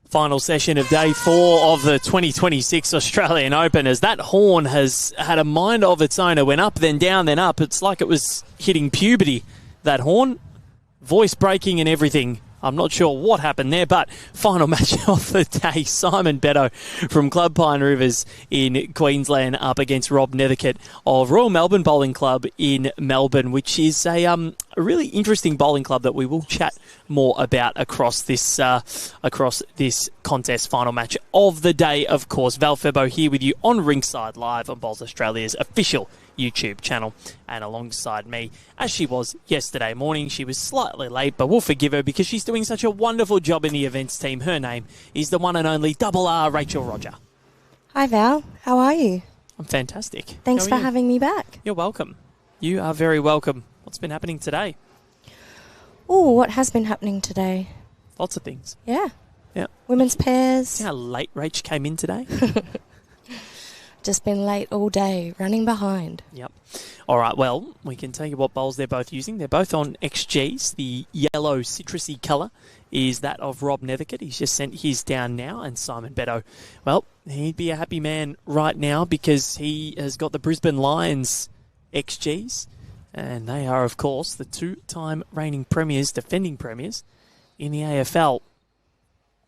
Final session of day 4 of the 2026 Australian Open, as that horn has had a mind of its own. It went up, then down, then up. It's like it was hitting puberty, that horn. Voice breaking and everything. I'm not sure what happened there, but final match of the day. Simon Beddoe from Club Pine Rivers in Queensland up against Rob Nethercote of Royal Melbourne Bowling Club in Melbourne, which is a really interesting bowling club that we will chat more about across this contest. Final match of the day, of course. Val Febo here with you on Rinkside Live on Bowls Australia's official YouTube channel, and alongside me, as she was yesterday morning. She was slightly late, but we'll forgive her because she's doing such a wonderful job in the events team. Her name is the one and only Double R, Rachel Roger. Hi Val, how are you? I'm fantastic. Thanks for having me back. You're welcome. You are very welcome. What's been happening today? Oh, what has been happening today? Lots of things. Yeah. Yeah. Women's pairs. See how late Rach came in today? Just been late all day, running behind. Yep. All right, well, we can tell you what bowls they're both using. They're both on XGs. The yellow citrusy colour is that of Rob Nethercote. He's just sent his down now. And Simon Beddoe, well, he'd be a happy man right now because he has got the Brisbane Lions XGs. And they are, of course, the two-time reigning premiers, defending premiers in the AFL.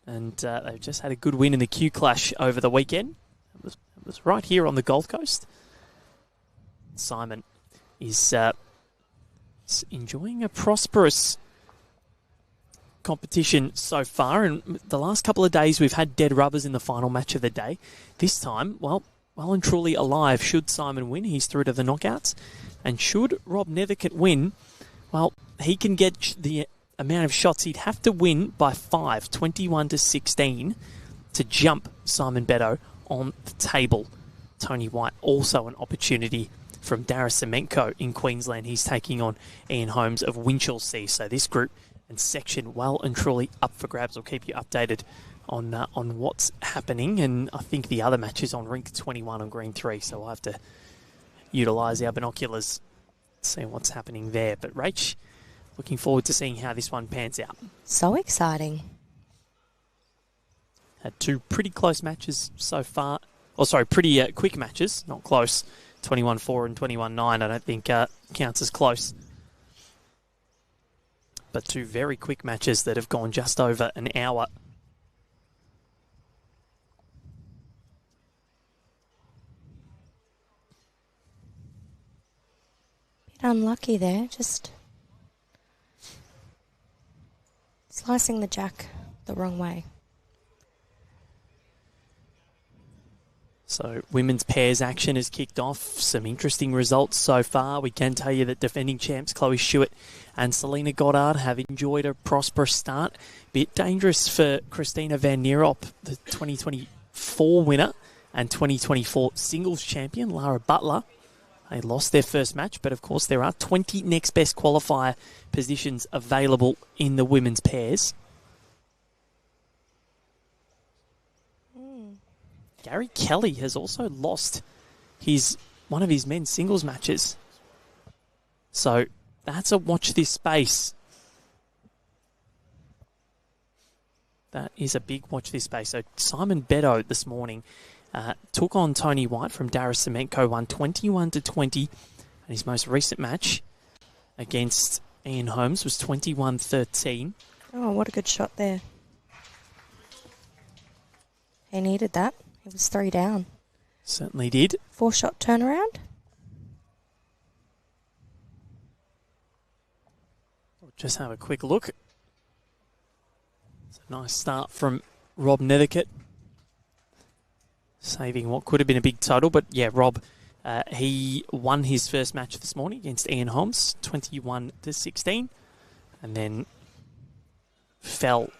And they've just had a good win in the Q Clash over the weekend. It was right here on the Gold Coast. Simon is enjoying a prosperous competition so far. And the last couple of days we've had dead rubbers in the final match of the day. This time, well and truly alive. Should Simon win, he's through to the knockouts. And should Rob Nethercote win, well, he can get the amount of shots he'd have to win by 5, 21-16, to jump Simon Beddoe on the table. Tony White also an opportunity from Nethercote in Queensland. He's taking on Ian Holmes of Winchelsea. So this group and section well and truly up for grabs. I'll keep you updated on what's happening. And I think the other match is on Rink 21 on Green 3. So we'll have to utilise our binoculars to see what's happening there. But Rach, looking forward to seeing how this one pans out. So exciting. Had two pretty close matches so far. Pretty quick matches, not close. 21-4 and 21-9, I don't think counts as close. But two very quick matches that have gone just over an hour. Bit unlucky there, just slicing the jack the wrong way. So women's pairs action has kicked off. Some interesting results so far. We can tell you that defending champs Chloe Stewart and Selena Goddard have enjoyed a prosperous start. Bit dangerous for Christina Van Nierop, the 2024 winner and 2024 singles champion, Lara Butler. They lost their first match, but of course there are 20 next best qualifier positions available in the women's pairs. Gary Kelly has also lost one of his men's singles matches. So that's a watch this space. That is a big watch this space. So Simon Beddoe this morning took on Tony White from Nethercote, won 21-20. And his most recent match against Ian Holmes was 21-13. Oh, what a good shot there. He needed that. It was 3 down. Certainly did. 4-shot turnaround. We'll just have a quick look. It's a nice start from Rob Nethercote. Saving what could have been a big total. But yeah, Rob, he won his first match this morning against Ian Holmes, 21-16. And then fell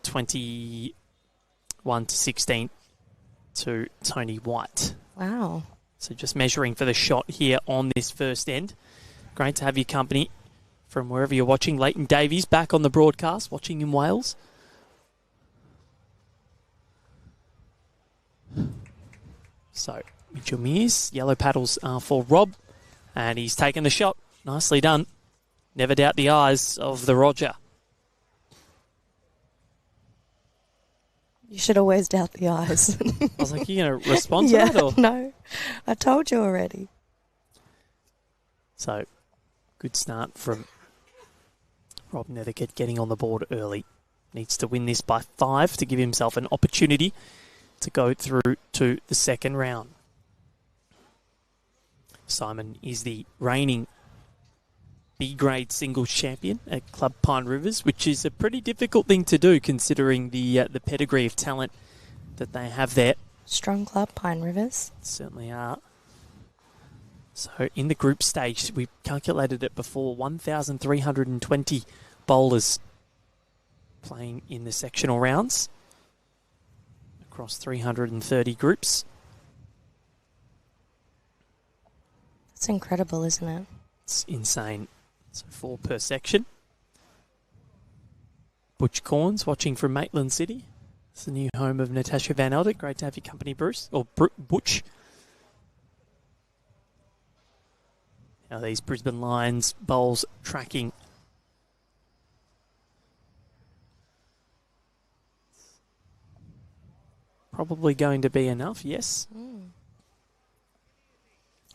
21-16. To Tony White. Wow. So just measuring for the shot here on this first end. Great to have your company from wherever you're watching. Leighton Davies back on the broadcast, watching in Wales. So Mitchell Mears, yellow paddles are for Rob. And he's taken the shot. Nicely done. Never doubt the eyes of the Roger. You should always doubt the eyes. I was like, you going to respond to that? Or? No. I told you already. So, good start from Rob Nethercote getting on the board early. Needs to win this by 5 to give himself an opportunity to go through to the second round. Simon is the reigning B-grade singles champion at Club Pine Rivers, which is a pretty difficult thing to do considering the pedigree of talent that they have there. Strong club, Pine Rivers. Certainly are. So in the group stage, we calculated it before, 1,320 bowlers playing in the sectional rounds across 330 groups. That's incredible, isn't it? It's insane. So 4 per section. Butch Corns watching from Maitland City. It's the new home of Natasha Van Elder. Great to have your company, Bruce. Or Butch. Now these Brisbane Lions bowls tracking. Probably going to be enough, yes. And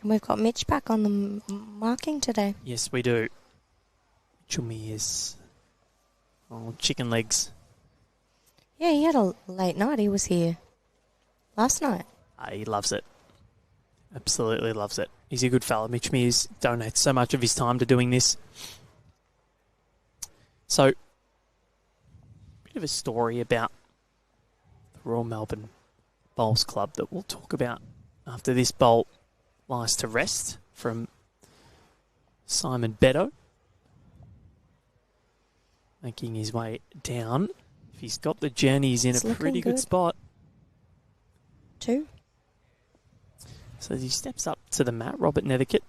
we've got Mitch back on the marking today. Yes, we do. Mitchell Mears. Oh, chicken legs. Yeah, he had a late night. He was here last night. He loves it. Absolutely loves it. He's a good fella. Mitch Mears donates so much of his time to doing this. So, a bit of a story about the Royal Melbourne Bowls Club that we'll talk about after this bowl lies to rest from Simon Beddoe. Making his way down. If he's got the journey, he's in a pretty good spot. 2. So as he steps up to the mat, Robert Nethercote,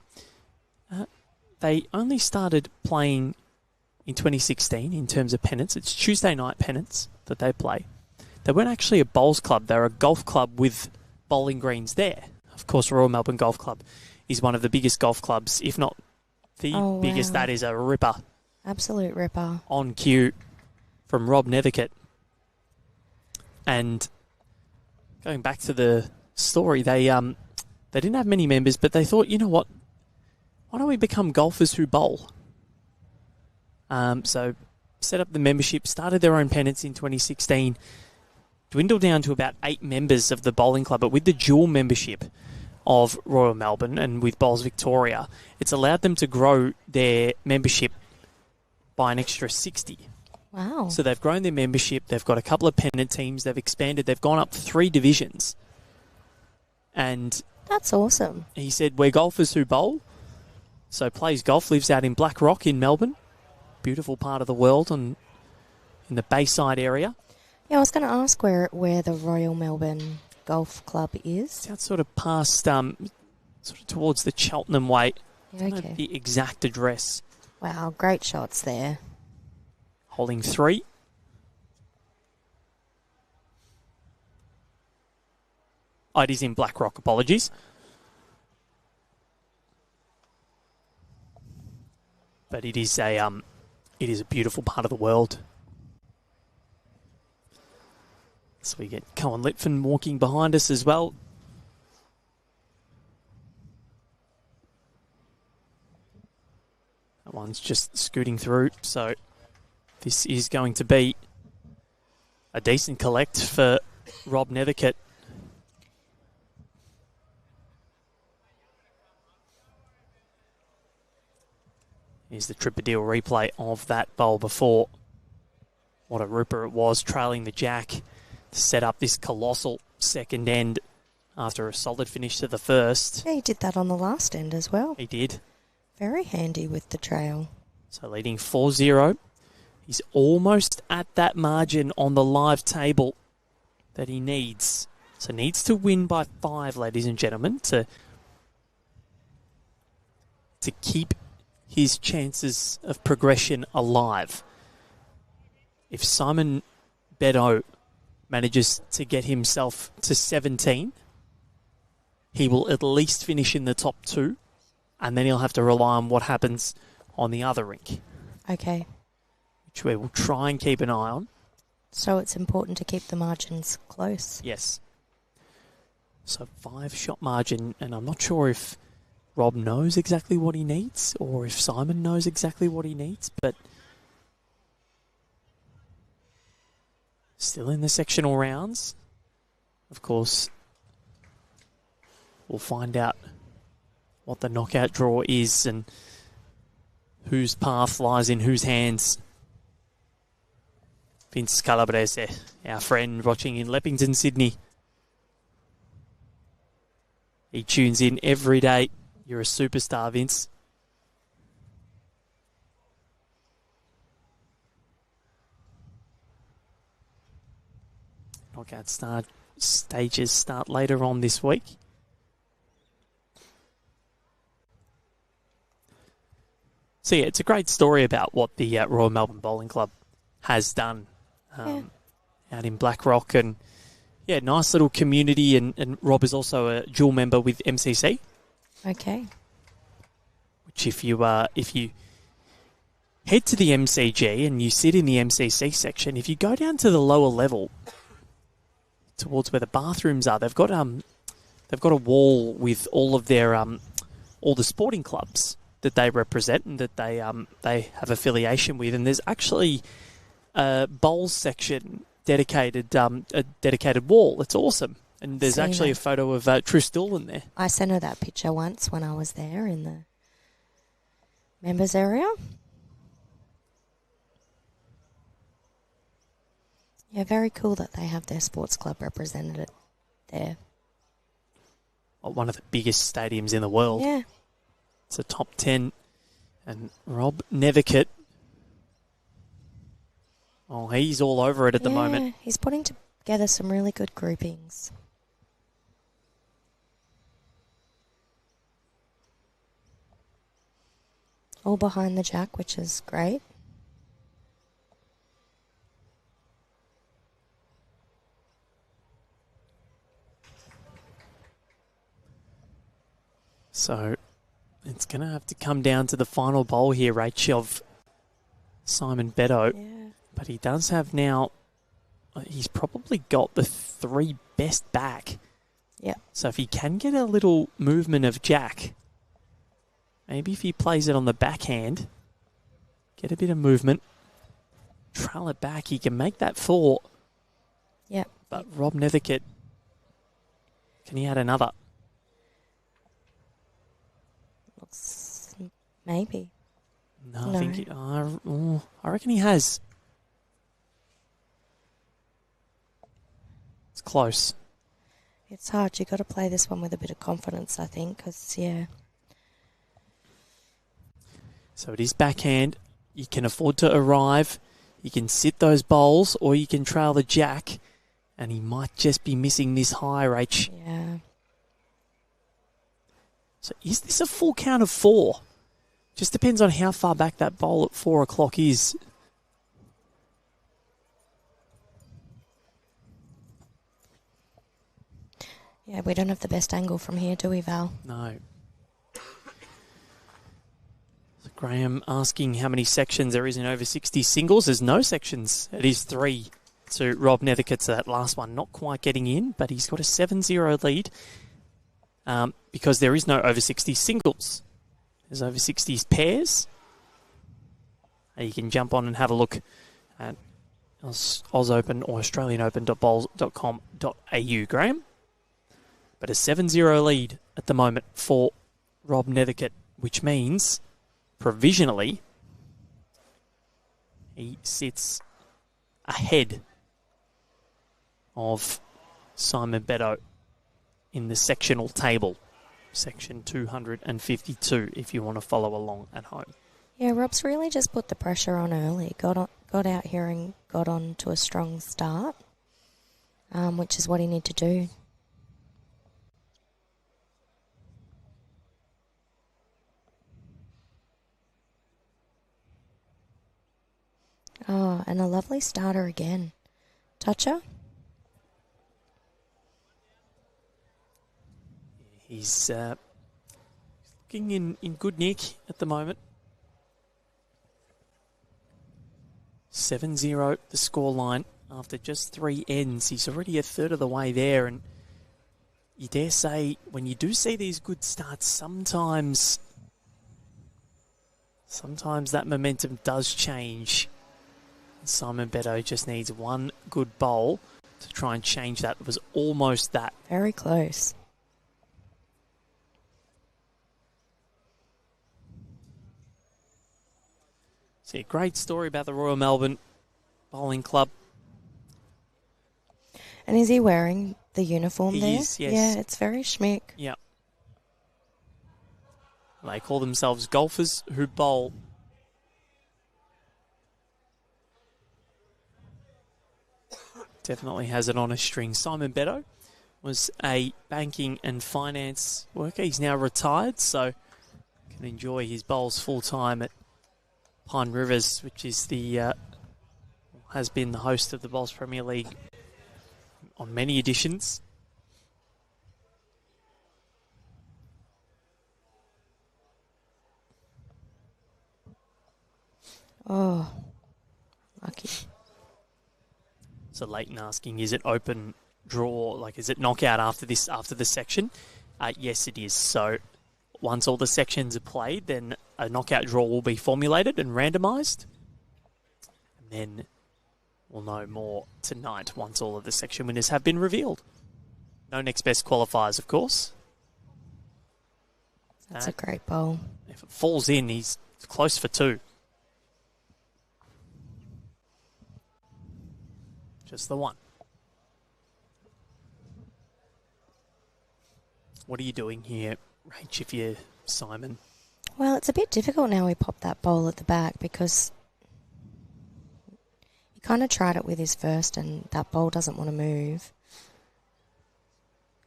they only started playing in 2016 in terms of pennants. It's Tuesday night pennants that they play. They weren't actually a bowls club. They're a golf club with bowling greens there. Of course, Royal Melbourne Golf Club is one of the biggest golf clubs, if not the biggest. Wow. That is a ripper. Absolute ripper. On cue from Rob Nethercote. And going back to the story, they didn't have many members, but they thought, you know what, why don't we become golfers who bowl? So set up the membership, started their own pennants in 2016, dwindled down to about 8 members of the bowling club, but with the dual membership of Royal Melbourne and with Bowls Victoria, it's allowed them to grow their membership by an extra 60. Wow. So they've grown their membership, they've got a couple of pennant teams, they've expanded, they've gone up 3 divisions. And that's awesome. He said, we're golfers who bowl. So plays golf, lives out in Black Rock in Melbourne. Beautiful part of the world in the Bayside area. Yeah, I was going to ask where the Royal Melbourne Golf Club is. It's out sort of past, sort of towards the Cheltenham way. Yeah, okay. I don't know the exact address. Wow, great shots there. Holding 3. Oh, it is in Black Rock, apologies. But it is a beautiful part of the world. So we get Cohen Litfin walking behind us as well. That one's just scooting through, so this is going to be a decent collect for Rob Nethercote. Here's the Tripadil replay of that bowl before. What a ripper it was, trailing the jack to set up this colossal second end after a solid finish to the first. Yeah, he did that on the last end as well. He did. Very handy with the trail. So leading 4-0. He's almost at that margin on the live table that he needs. So needs to win by 5, ladies and gentlemen, to keep his chances of progression alive. If Simon Beddoe manages to get himself to 17, he will at least finish in the top 2, and then he'll have to rely on what happens on the other rink. Okay. Which we will try and keep an eye on. So it's important to keep the margins close. Yes. So 5-shot margin, and I'm not sure if Rob knows exactly what he needs or if Simon knows exactly what he needs, but still in the sectional rounds. Of course, we'll find out what the knockout draw is and whose path lies in whose hands. Vince Calabrese, our friend watching in Leppington, Sydney. He tunes in every day. You're a superstar, Vince. Knockout stages start later on this week. So yeah, it's a great story about what the Royal Melbourne Bowling Club has done out in Blackrock, and yeah, nice little community. And Rob is also a dual member with MCC. Okay. Which if you head to the MCG and you sit in the MCC section, if you go down to the lower level towards where the bathrooms are, they've got a wall with all of their all the sporting clubs that they represent and that they have affiliation with, and there's actually a bowls section dedicated a dedicated wall. It's awesome, and there's actually a photo of Trish Doolan there. I sent her that picture once when I was there in the members area. Yeah, very cool that they have their sports club represented there. One of the biggest stadiums in the world. Yeah. It's a top 10. And Rob Nethercote, he's all over it at the moment. He's putting together some really good groupings. All behind the jack, which is great. So it's going to have to come down to the final bowl here, Rach, of Simon Beddoe. Yeah. But he does have now, he's probably got the 3 best back. Yeah. So if he can get a little movement of jack, maybe if he plays it on the backhand, get a bit of movement, trail it back, he can make that 4. Yeah. But Rob Nethercote, can he add another? Maybe. No, I think I reckon he has. It's close. It's hard. You got to play this one with a bit of confidence, I think, because So it is backhand. You can afford to arrive. You can sit those bowls, or you can trail the jack, and he might just be missing this high, Rach. Yeah. So is this a full count of 4? Just depends on how far back that bowl at 4 o'clock is. Yeah, we don't have the best angle from here, do we, Val? No. So Graham asking how many sections there is in over 60 singles. There's no sections. It is 3 to Rob Nethercote. So that last one not quite getting in, but he's got a 7-0 lead because there is no over 60 singles. There's over 60s pairs. You can jump on and have a look at Oz Open or AustralianOpen.bowls.com.au, Graham. But a 7-0 lead at the moment for Rob Nethercote, which means provisionally he sits ahead of Simon Beddoe in the sectional table. Section 252, if you want to follow along at home. Yeah, Rob's really just put the pressure on early. Got out here and got on to a strong start, which is what he needed to do. Oh, and a lovely starter again. Toucher? He's looking in good nick at the moment. 7-0 the scoreline after just 3 ends. He's already a third of the way there, and you dare say, when you do see these good starts, sometimes that momentum does change. Simon Beddoe just needs one good bowl to try and change that. It was almost that. Very close. See, a great story about the Royal Melbourne Bowling Club. And is he wearing the uniform there? He is, yes. Yeah, it's very schmick. Yep. They call themselves golfers who bowl. Definitely has it on a string. Simon Beddoe was a banking and finance worker. He's now retired, so can enjoy his bowls full time at Pine Rivers, which is has been the host of the Bowls Premier League on many editions. Oh, lucky. So Leighton asking, is it open draw? Like, is it knockout after this section? Yes, it is. So once all the sections are played, then a knockout draw will be formulated and randomised. And then we'll know more tonight once all of the section winners have been revealed. No next best qualifiers, of course. That's a great bowl. If it falls in, he's close for 2. Just the one. What are you doing here, Rach, if you're Simon? Well, it's a bit difficult now we popped that bowl at the back because he kind of tried it with his first and that bowl doesn't want to move.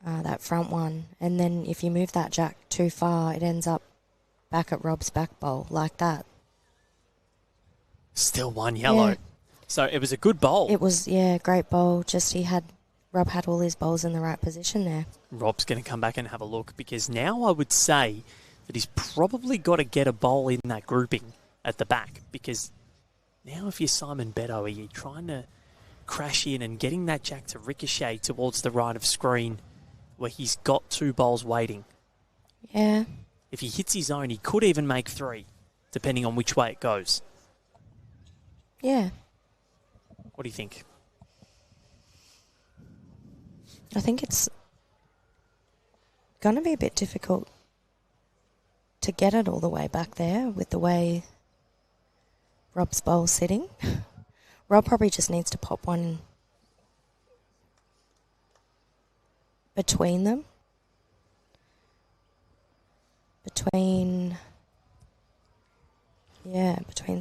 That front one. And then if you move that jack too far, it ends up back at Rob's back bowl like that. Still one yellow. Yeah. So it was a good bowl. It was, great bowl. Just Rob had all his bowls in the right position there. Rob's going to come back and have a look because now I would say that he's probably got to get a bowl in that grouping at the back because now if you're Simon Beddoe, you're trying to crash in and getting that jack to ricochet towards the right of screen where he's got 2 bowls waiting. Yeah. If he hits his own, he could even make 3, depending on which way it goes. Yeah. What do you think? I think it's going to be a bit difficult to get it all the way back there with the way Rob's bowl's sitting. Rob probably just needs to pop one between them. Between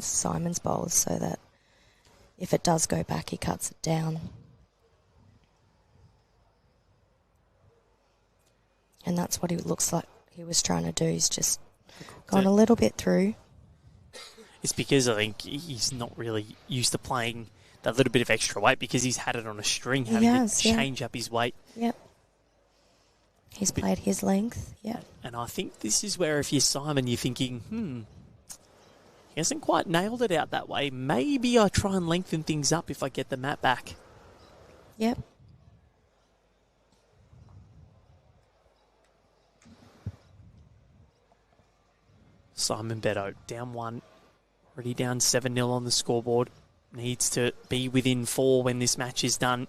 Simon's bowls so that if it does go back, he cuts it down. And that's what it looks like he was trying to do. He's just gone a little bit through. It's because I think he's not really used to playing that little bit of extra weight because he's had it on a string, having to change up his weight. Yep. He's played his length, yeah. And I think this is where if you're Simon, you're thinking, he hasn't quite nailed it out that way. Maybe I try and lengthen things up if I get the mat back. Yep. Simon Beddoe, down 1, already down 7-0 on the scoreboard. Needs to be within 4 when this match is done.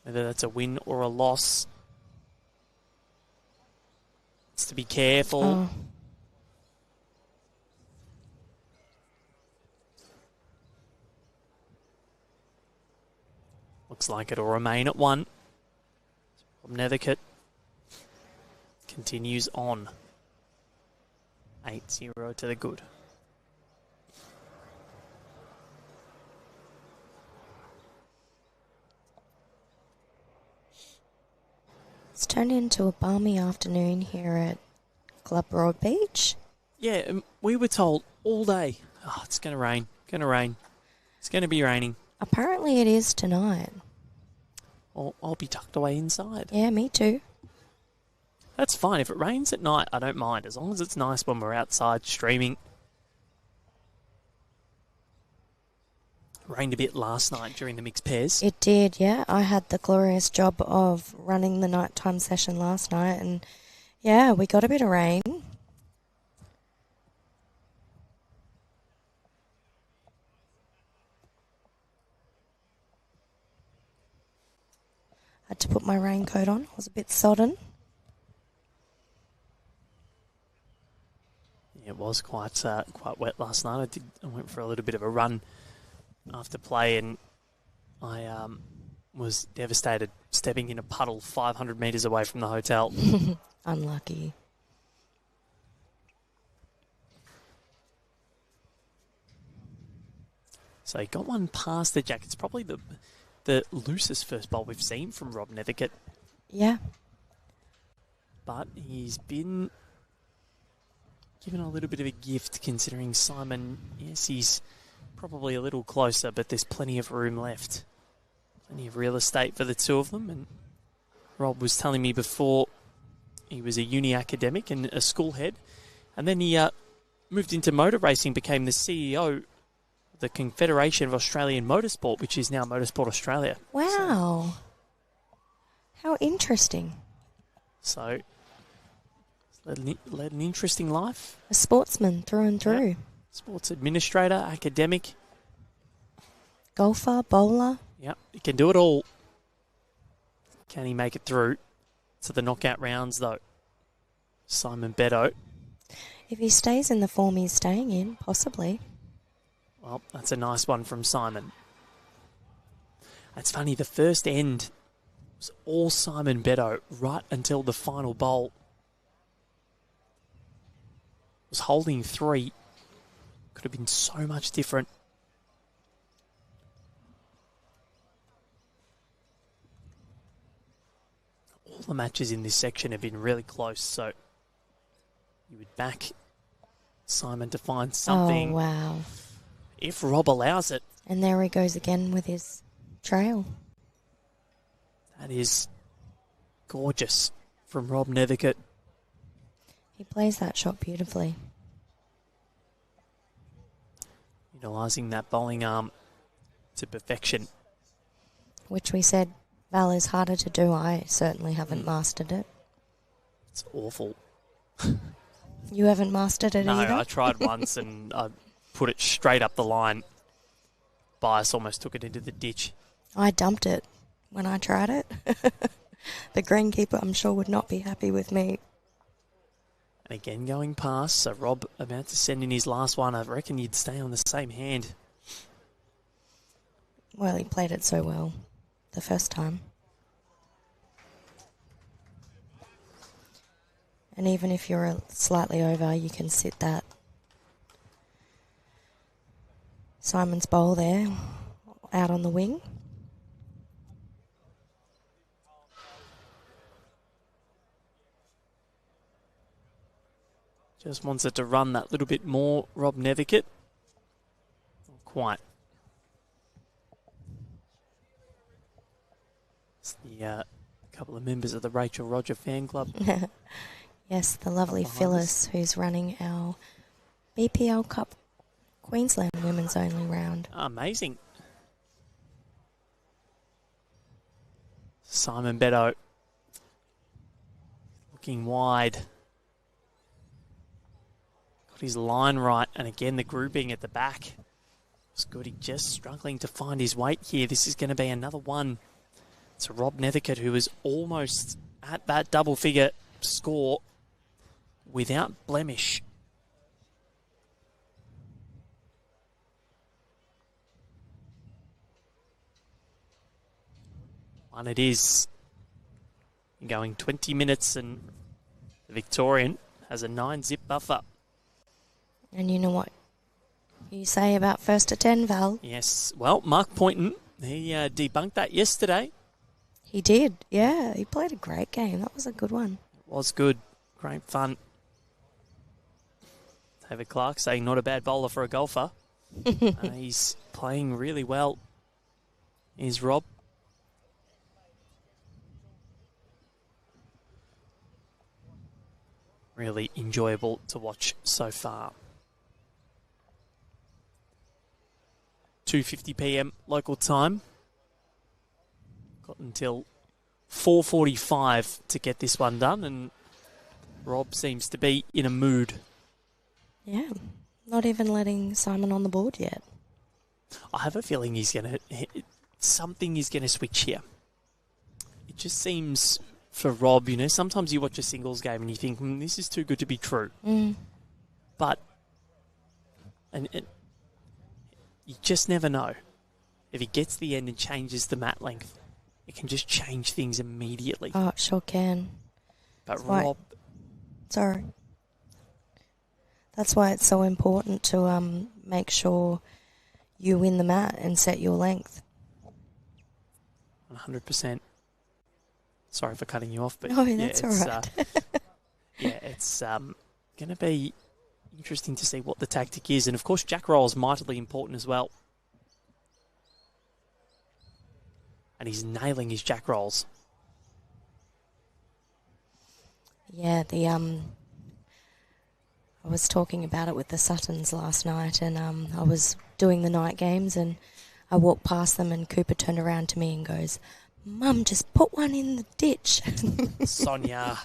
Whether that's a win or a loss. Needs to be careful. Oh. Looks like it'll remain at 1. From Nethercote. Continues on. 8-0 to the good. It's turned into a balmy afternoon here at Club Broadbeach. Yeah, we were told all day, it's going to rain, It's going to be raining. Apparently it is tonight. Well, I'll be tucked away inside. Yeah, me too. That's fine. If it rains at night, I don't mind, as long as it's nice when we're outside streaming. Rained a bit last night during the mixed pairs. It did, yeah. I had the glorious job of running the nighttime session last night, and yeah, we got a bit of rain. Had to put my raincoat on. I was a bit sodden. Yeah, it was quite wet last night. I went for a little bit of a run after play, and I was devastated stepping in a puddle 500 metres away from the hotel. Unlucky. So he got one past the jack. It's probably the loosest first bowl we've seen from Rob Nethercote. Yeah. But he's been given a little bit of a gift considering Simon, yes, he's probably a little closer, but there's plenty of room left. Plenty of real estate for the two of them. And Rob was telling me before he was a uni academic and a school head. And then he moved into motor racing, became the CEO the Confederation of Australian Motorsport, which is now Motorsport Australia. Wow. How interesting. So, led an interesting life. A sportsman through and through. Yep. Sports administrator, academic. Golfer, bowler. Yep, he can do it all. Can he make it through to the knockout rounds, though? Simon Beddoe. If he stays in the form he's staying in, possibly. Well, that's a nice one from Simon. It's funny, the first end was all Simon Beddoe right until the final bowl. Was holding 3. Could have been so much different. All the matches in this section have been really close, so you would back Simon to find something. Oh, wow. If Rob allows it. And there he goes again with his trail. That is gorgeous from Rob Nethercote. He plays that shot beautifully. Utilising that bowling arm to perfection. Which we said, Val, is harder to do. I certainly haven't mastered it. It's awful. You haven't mastered it either? No, I tried once and I put it straight up the line. Bias almost took it into the ditch. I dumped it when I tried it. The greenkeeper, I'm sure, would not be happy with me. And again going past, so Rob about to send in his last one. I reckon you'd stay on the same hand. Well, he played it so well the first time. And even if you're slightly over, you can sit that Simon's bowl there out on the wing. Just wants it to run that little bit more, Rob Nethercote. Not quite. It's the couple of members of the Rachel Roger fan club. Yes, the lovely Phyllis, who's running our BPL Cup Queensland Women's Only round. Amazing. Simon Beddoe looking wide. Got his line right, and again the grouping at the back was good. He just struggling to find his weight here. This is going to be another one. It's Rob Nethercote, who was almost at that double figure score without blemish. And it is going 20 minutes, and the Victorian has a 9-zip buffer. And you know what you say about first to 10, Val? Yes. Well, Mark Poynton, he debunked that yesterday. He did, yeah. He played a great game. That was a good one. It was good. Great fun. David Clark saying not a bad bowler for a golfer. He's playing really well. Is Rob. Really enjoyable to watch so far. 2:50 p.m. local time. Got until 4:45 to get this one done, and Rob seems to be in a mood. Yeah, not even letting Simon on the board yet. I have a feeling something is going to switch here. It just seems for Rob, sometimes you watch a singles game and you think, this is too good to be true. But you just never know. If he gets to the end and changes the mat length, it can just change things immediately. Oh, it sure can. But Rob... Sorry. That's why it's so important to make sure you win the mat and set your length. 100%. Sorry for cutting you off, but no, that's all right. It's going to be interesting to see what the tactic is. And, of course, jack roll is mightily important as well. And he's nailing his jack rolls. Yeah, I was talking about it with the Suttons last night, and I was doing the night games, and I walked past them, and Cooper turned around to me and goes, "Mum, just put one in the ditch." Sonia.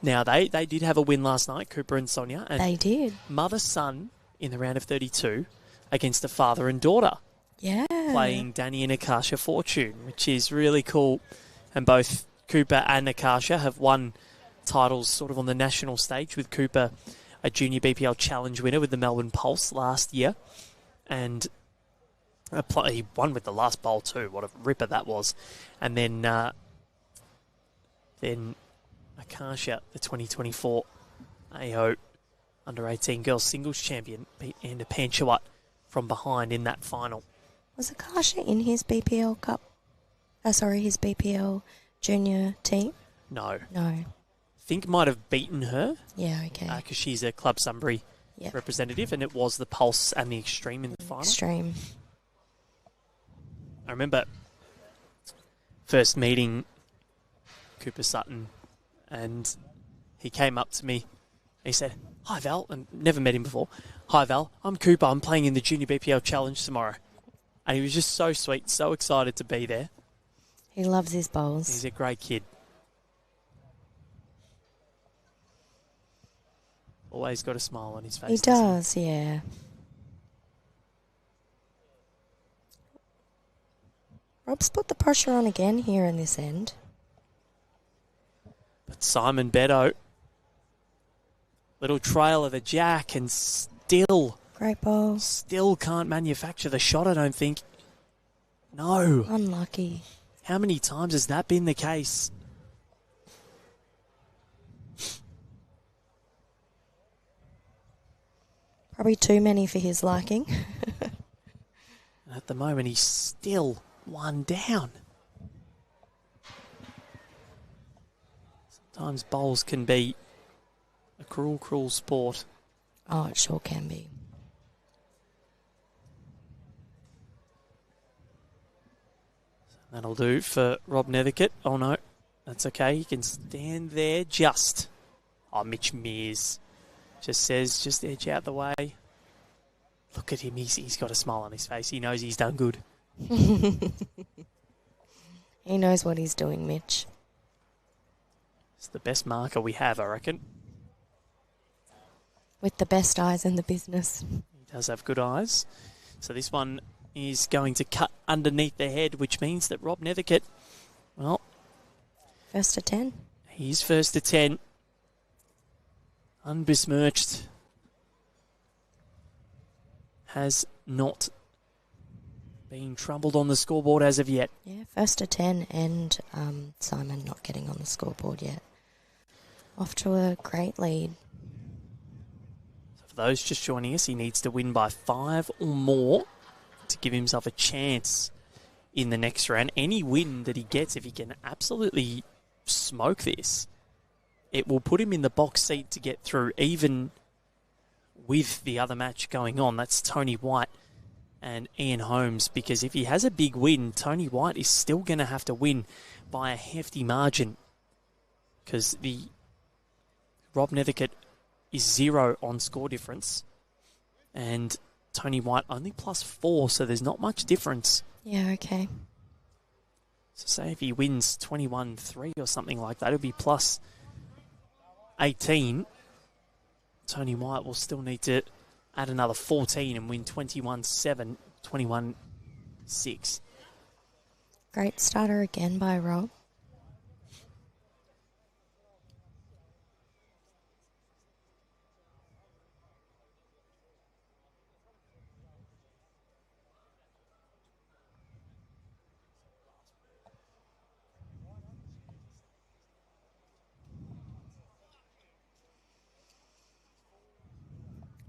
Now, they did have a win last night, Cooper and Sonia. And they did. Mother-son in the round of 32 against a father and daughter. Yeah. Playing Danny and Akasha Fortune, which is really cool. And both Cooper and Akasha have won titles sort of on the national stage, with Cooper a junior BPL challenge winner with the Melbourne Pulse last year. And he won with the last bowl too. What a ripper that was. And then Akasha, the 2024 AO Under-18 Girls Singles Champion, beat Anna Panchawat from behind in that final. Was Akasha in his BPL Cup? His BPL junior team? No. No. Think might have beaten her. Yeah, okay. Because she's a Club Sunbury representative, and it was the Pulse and the Extreme in the final. Extreme. I remember first meeting Cooper Sutton, and he came up to me. He said, "Hi, Val," and never met him before. "Hi, Val, I'm Cooper. I'm playing in the Junior BPL Challenge tomorrow." And he was just so sweet, so excited to be there. He loves his bowls. He's a great kid. Always got a smile on his face. He does, yeah. Rob's put the pressure on again here in this end. But Simon Beddoe, little trail of the jack, and still... Great ball. Still can't manufacture the shot, I don't think. No. Unlucky. How many times has that been the case? Probably too many for his liking. At the moment, he's still one down. Sometimes bowls can be a cruel, cruel sport. Oh, it sure can be. That'll do for Rob Nethercote. Oh, no. That's okay. He can stand there just. Oh, Mitch Mears just says, just edge out the way. Look at him. He's got a smile on his face. He knows he's done good. He knows what he's doing, Mitch. It's the best marker we have, I reckon. With the best eyes in the business. He does have good eyes. So this one is going to cut underneath the head, which means that Rob Nethercote, well... First to 10. He's first to 10. Unbesmirched. Has not been troubled on the scoreboard as of yet. Yeah, first to 10, and Simon not getting on the scoreboard yet. Off to a great lead. So for those just joining us, he needs to win by 5 or more to give himself a chance in the next round. Any win that he gets, if he can absolutely smoke this, it will put him in the box seat to get through, even with the other match going on. That's Tony White and Ian Holmes, because if he has a big win, Tony White is still going to have to win by a hefty margin, because the Rob Nethercote is 0 on score difference, and Tony White only +4, so there's not much difference. Yeah, okay. So say if he wins 21-3 or something like that, it'll be +18. Tony White will still need to add another 14 and win 21-7, 21-6. Great starter again by Rob.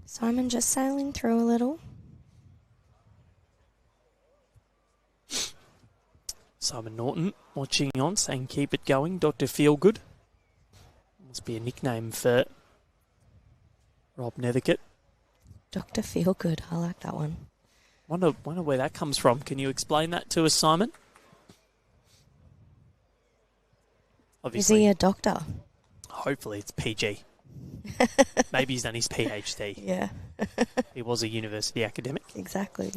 Simon just sailing through a little. Simon Norton watching on, saying keep it going, Dr. Feelgood. Must be a nickname for Rob Nethercote. Dr. Feelgood, I like that one. Wonder where that comes from. Can you explain that to us, Simon? Obviously, Is he a doctor? hopefully it's PG. Maybe he's done his PhD. Yeah. He was a university academic. Exactly.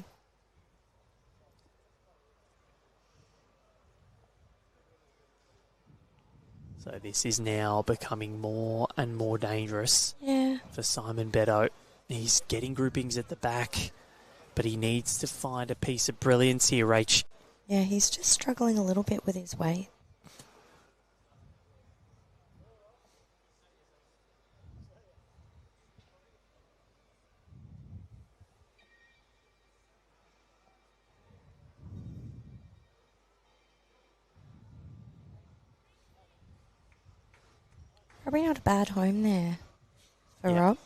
So this is now becoming more and more dangerous Yeah. for Simon Beddoe. He's getting groupings at the back, but he needs to find a piece of brilliance here, Rach. Yeah, he's just struggling a little bit with his weight. Probably not a bad home there for Yeah. Rob.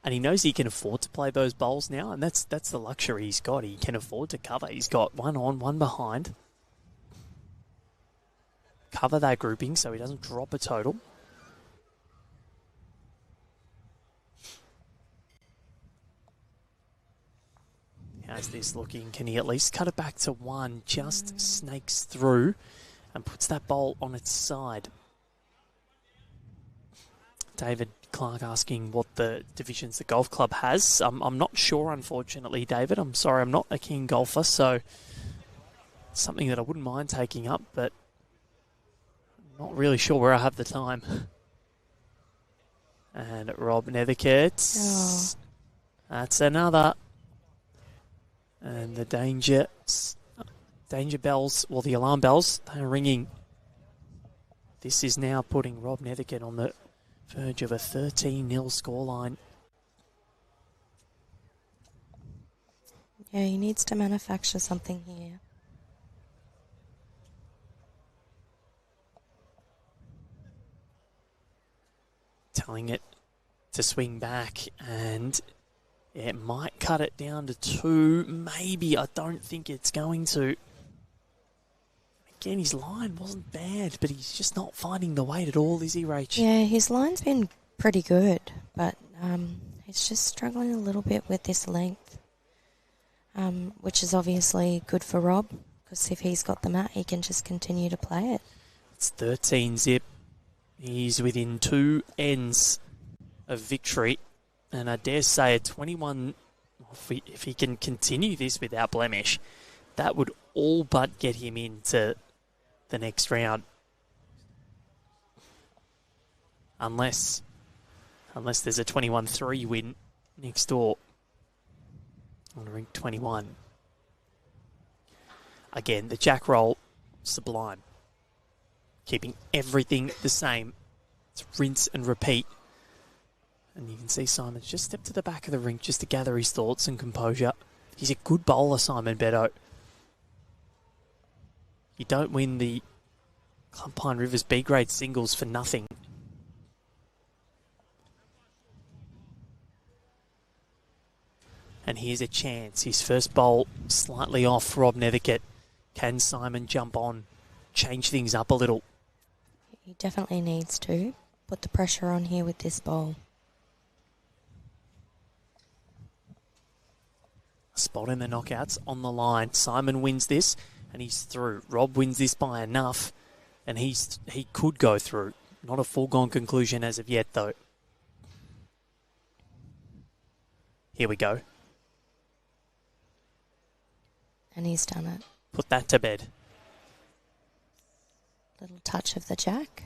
And he knows he can afford to play those bowls now, and that's the luxury he's got. He can afford to cover. He's got one on, one behind. Cover that grouping so he doesn't drop a total. How's this looking? Can he at least cut it back to one? Just snakes through and puts that bowl on its side. David Clark asking what the divisions the golf club has. I'm not sure, unfortunately, David. I'm sorry, I'm not a keen golfer, so it's something that I wouldn't mind taking up, but I'm not really sure where I have the time. And Rob Nethercote. Oh. That's another. And the danger bells, well, the alarm bells, they're ringing. This is now putting Rob Nethercote on the verge of a 13-0 scoreline. Yeah, he needs to manufacture something here. Telling it to swing back, and it might cut it down to 2. Maybe. I don't think it's going to. Again, his line wasn't bad, but he's just not finding the weight at all, is he, Rach? Yeah, his line's been pretty good, but he's just struggling a little bit with this length, which is obviously good for Rob, because if he's got the mat, he can just continue to play it. It's 13 zip. He's within 2 ends of victory, and I dare say a 21, if he can continue this without blemish, that would all but get him into the next round. Unless there's a 21-3 win next door on rank 21. Again, the jack roll, sublime. Keeping everything the same. It's rinse and repeat. And you can see Simon's just stepped to the back of the rink just to gather his thoughts and composure. He's a good bowler, Simon Beddoe. You don't win the Club Pine Rivers B-grade singles for nothing. And here's a chance. His first bowl slightly off Rob Nethercote. Can Simon jump on, change things up a little? He definitely needs to put the pressure on here with this bowl. Spot in the knockouts on the line. Simon wins this and he's through. Rob wins this by enough and he could go through. Not a foregone conclusion as of yet, though. Here we go. And he's done it. Put that to bed. Little touch of the jack.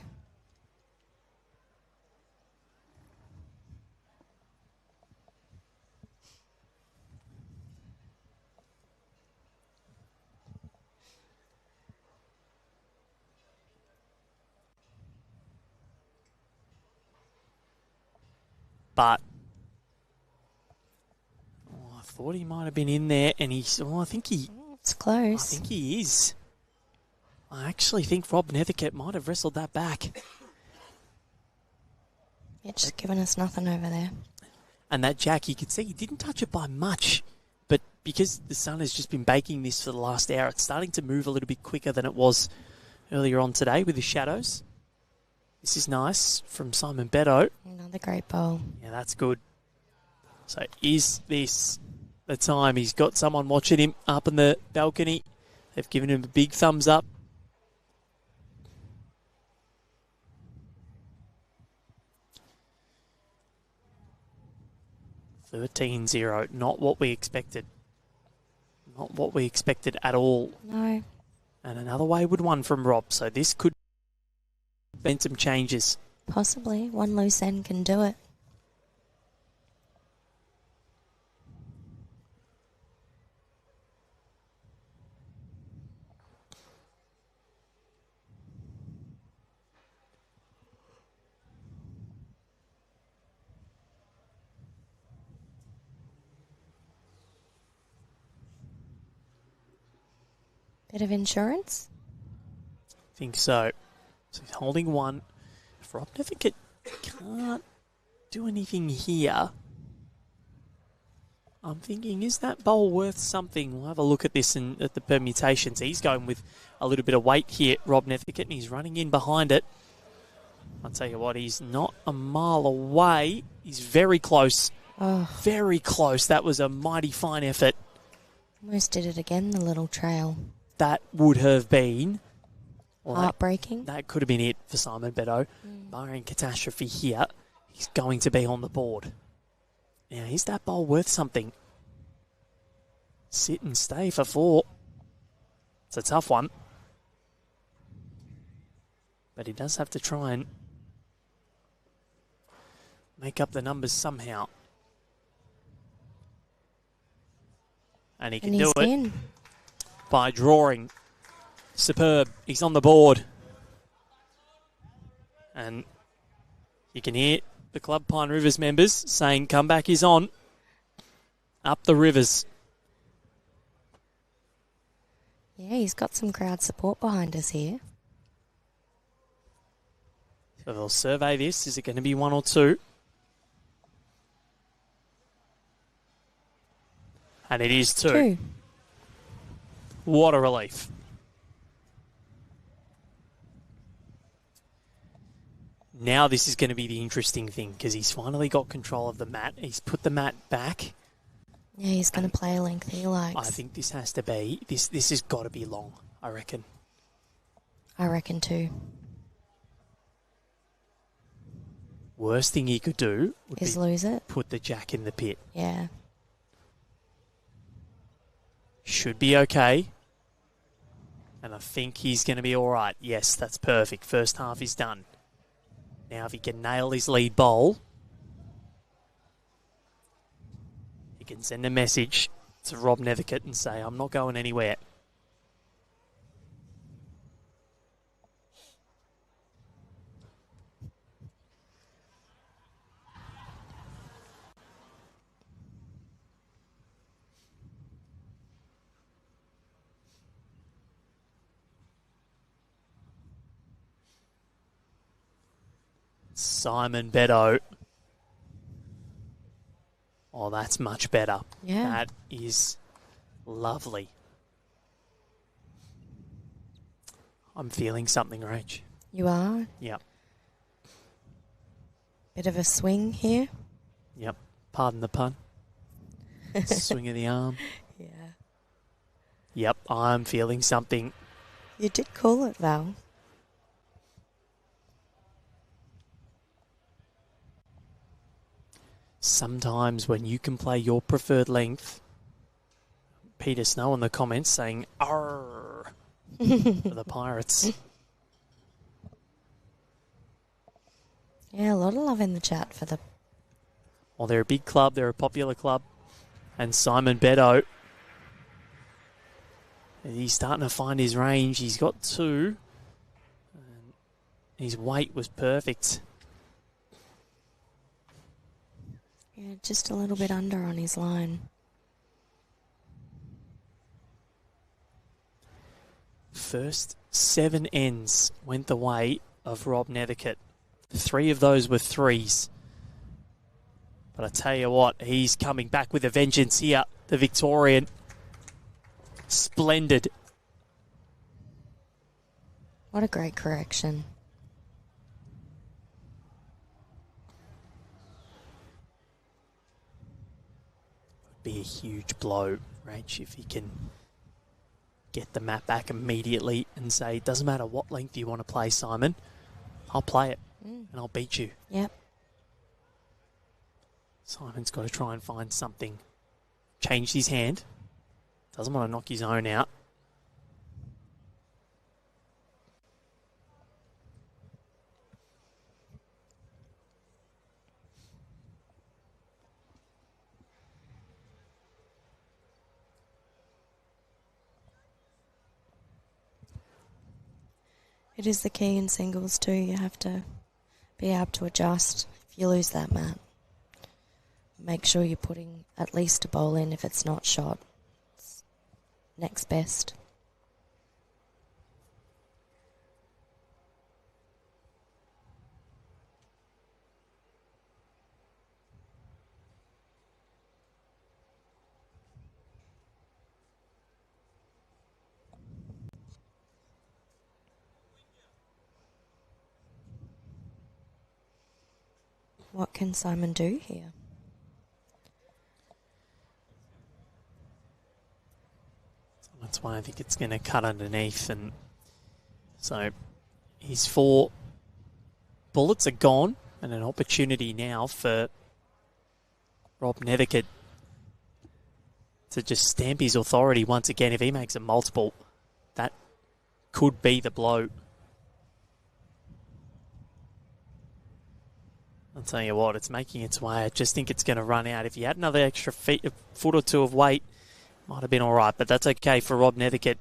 But I thought he might have been in there, and I think It's close. I think he is. I actually think Rob Nethercote might have wrestled that back. Yeah, just giving us nothing over there. And that jack, you can see he didn't touch it by much, but because the sun has just been baking this for the last hour, it's starting to move a little bit quicker than it was earlier on today with the shadows. This is nice from Simon Beddoe. Another great bowl. Yeah, that's good. So is this the time? He's got someone watching him up in the balcony. They've given him a big thumbs up. $13-0, not what we expected. Not what we expected at all. No. And another wayward one from Rob, so this could been some changes. Possibly. One loose end can do it. Bit of insurance? I think so. So he's holding one. If Rob Nethercote can't do anything here, I'm thinking, is that bowl worth something? We'll have a look at this and at the permutations. He's going with a little bit of weight here, Rob Nethercote, and he's running in behind it. I'll tell you what, he's not a mile away. He's very close. Oh. Very close. That was a mighty fine effort. Almost did it again, the little trail. That would have been... Well, heartbreaking. That could have been it for Simon Beddoe. Barring catastrophe here, he's going to be on the board. Now, is that bowl worth something? Sit and stay for 4. It's a tough one. But he does have to try and make up the numbers somehow. And he can do it in. by drawing. Superb. He's on the board. And you can hear the Club Pine Rivers members saying comeback is on. Up the rivers. Yeah, he's got some crowd support behind us here. So they'll survey this. Is it going to be 1 or 2? And it is 2. What a relief. Now this is going to be the interesting thing because he's finally got control of the mat. He's put the mat back. Yeah, he's going to play a length he likes. I think this has to be, this has got to be long, I reckon. I reckon too. Worst thing he could do would is be lose it. Put the jack in the pit. Yeah. Should be okay. And I think he's going to be all right. Yes, that's perfect. First half is done. Now if he can nail his lead bowl, he can send a message to Rob Nethercote and say, I'm not going anywhere. Simon Beddoe. Oh, that's much better. Yeah. That is lovely. I'm feeling something, Rach. You are? Yep. Bit of a swing here. Yep. Pardon the pun. Swing of the arm. Yeah. Yep, I'm feeling something. You did call it, Val. Sometimes when you can play your preferred length, Peter Snow in the comments saying, "Arr," for the Pirates. Yeah, a lot of love in the chat for the... Well, they're a big club. They're a popular club. And Simon Beddoe, he's starting to find his range. He's got 2. And his weight was perfect. Yeah, just a little bit under on his line. First 7 ends went the way of Rob Nethercote. 3 of those were 3s. But I tell you what, he's coming back with a vengeance here. The Victorian. Splendid. What a great correction. Be a huge blow, Rach, if he can get the map back immediately and say, it doesn't matter what length you want to play, Simon. I'll play it and I'll beat you. Yep. Simon's got to try and find something. Changed his hand. Doesn't want to knock his own out. It is the key in singles too. You have to be able to adjust if you lose that mat. Make sure you're putting at least a bowl in if it's not shot. It's next best. What can Simon do here? That's why I think it's going to cut underneath. And so his 4 bullets are gone, and an opportunity now for Rob Nethercote to just stamp his authority once again. If he makes a multiple, that could be the blow. I'll tell you what, it's making its way. I just think it's going to run out. If you had another extra foot or 2 of weight, might have been all right, but that's okay for Rob Nethercote.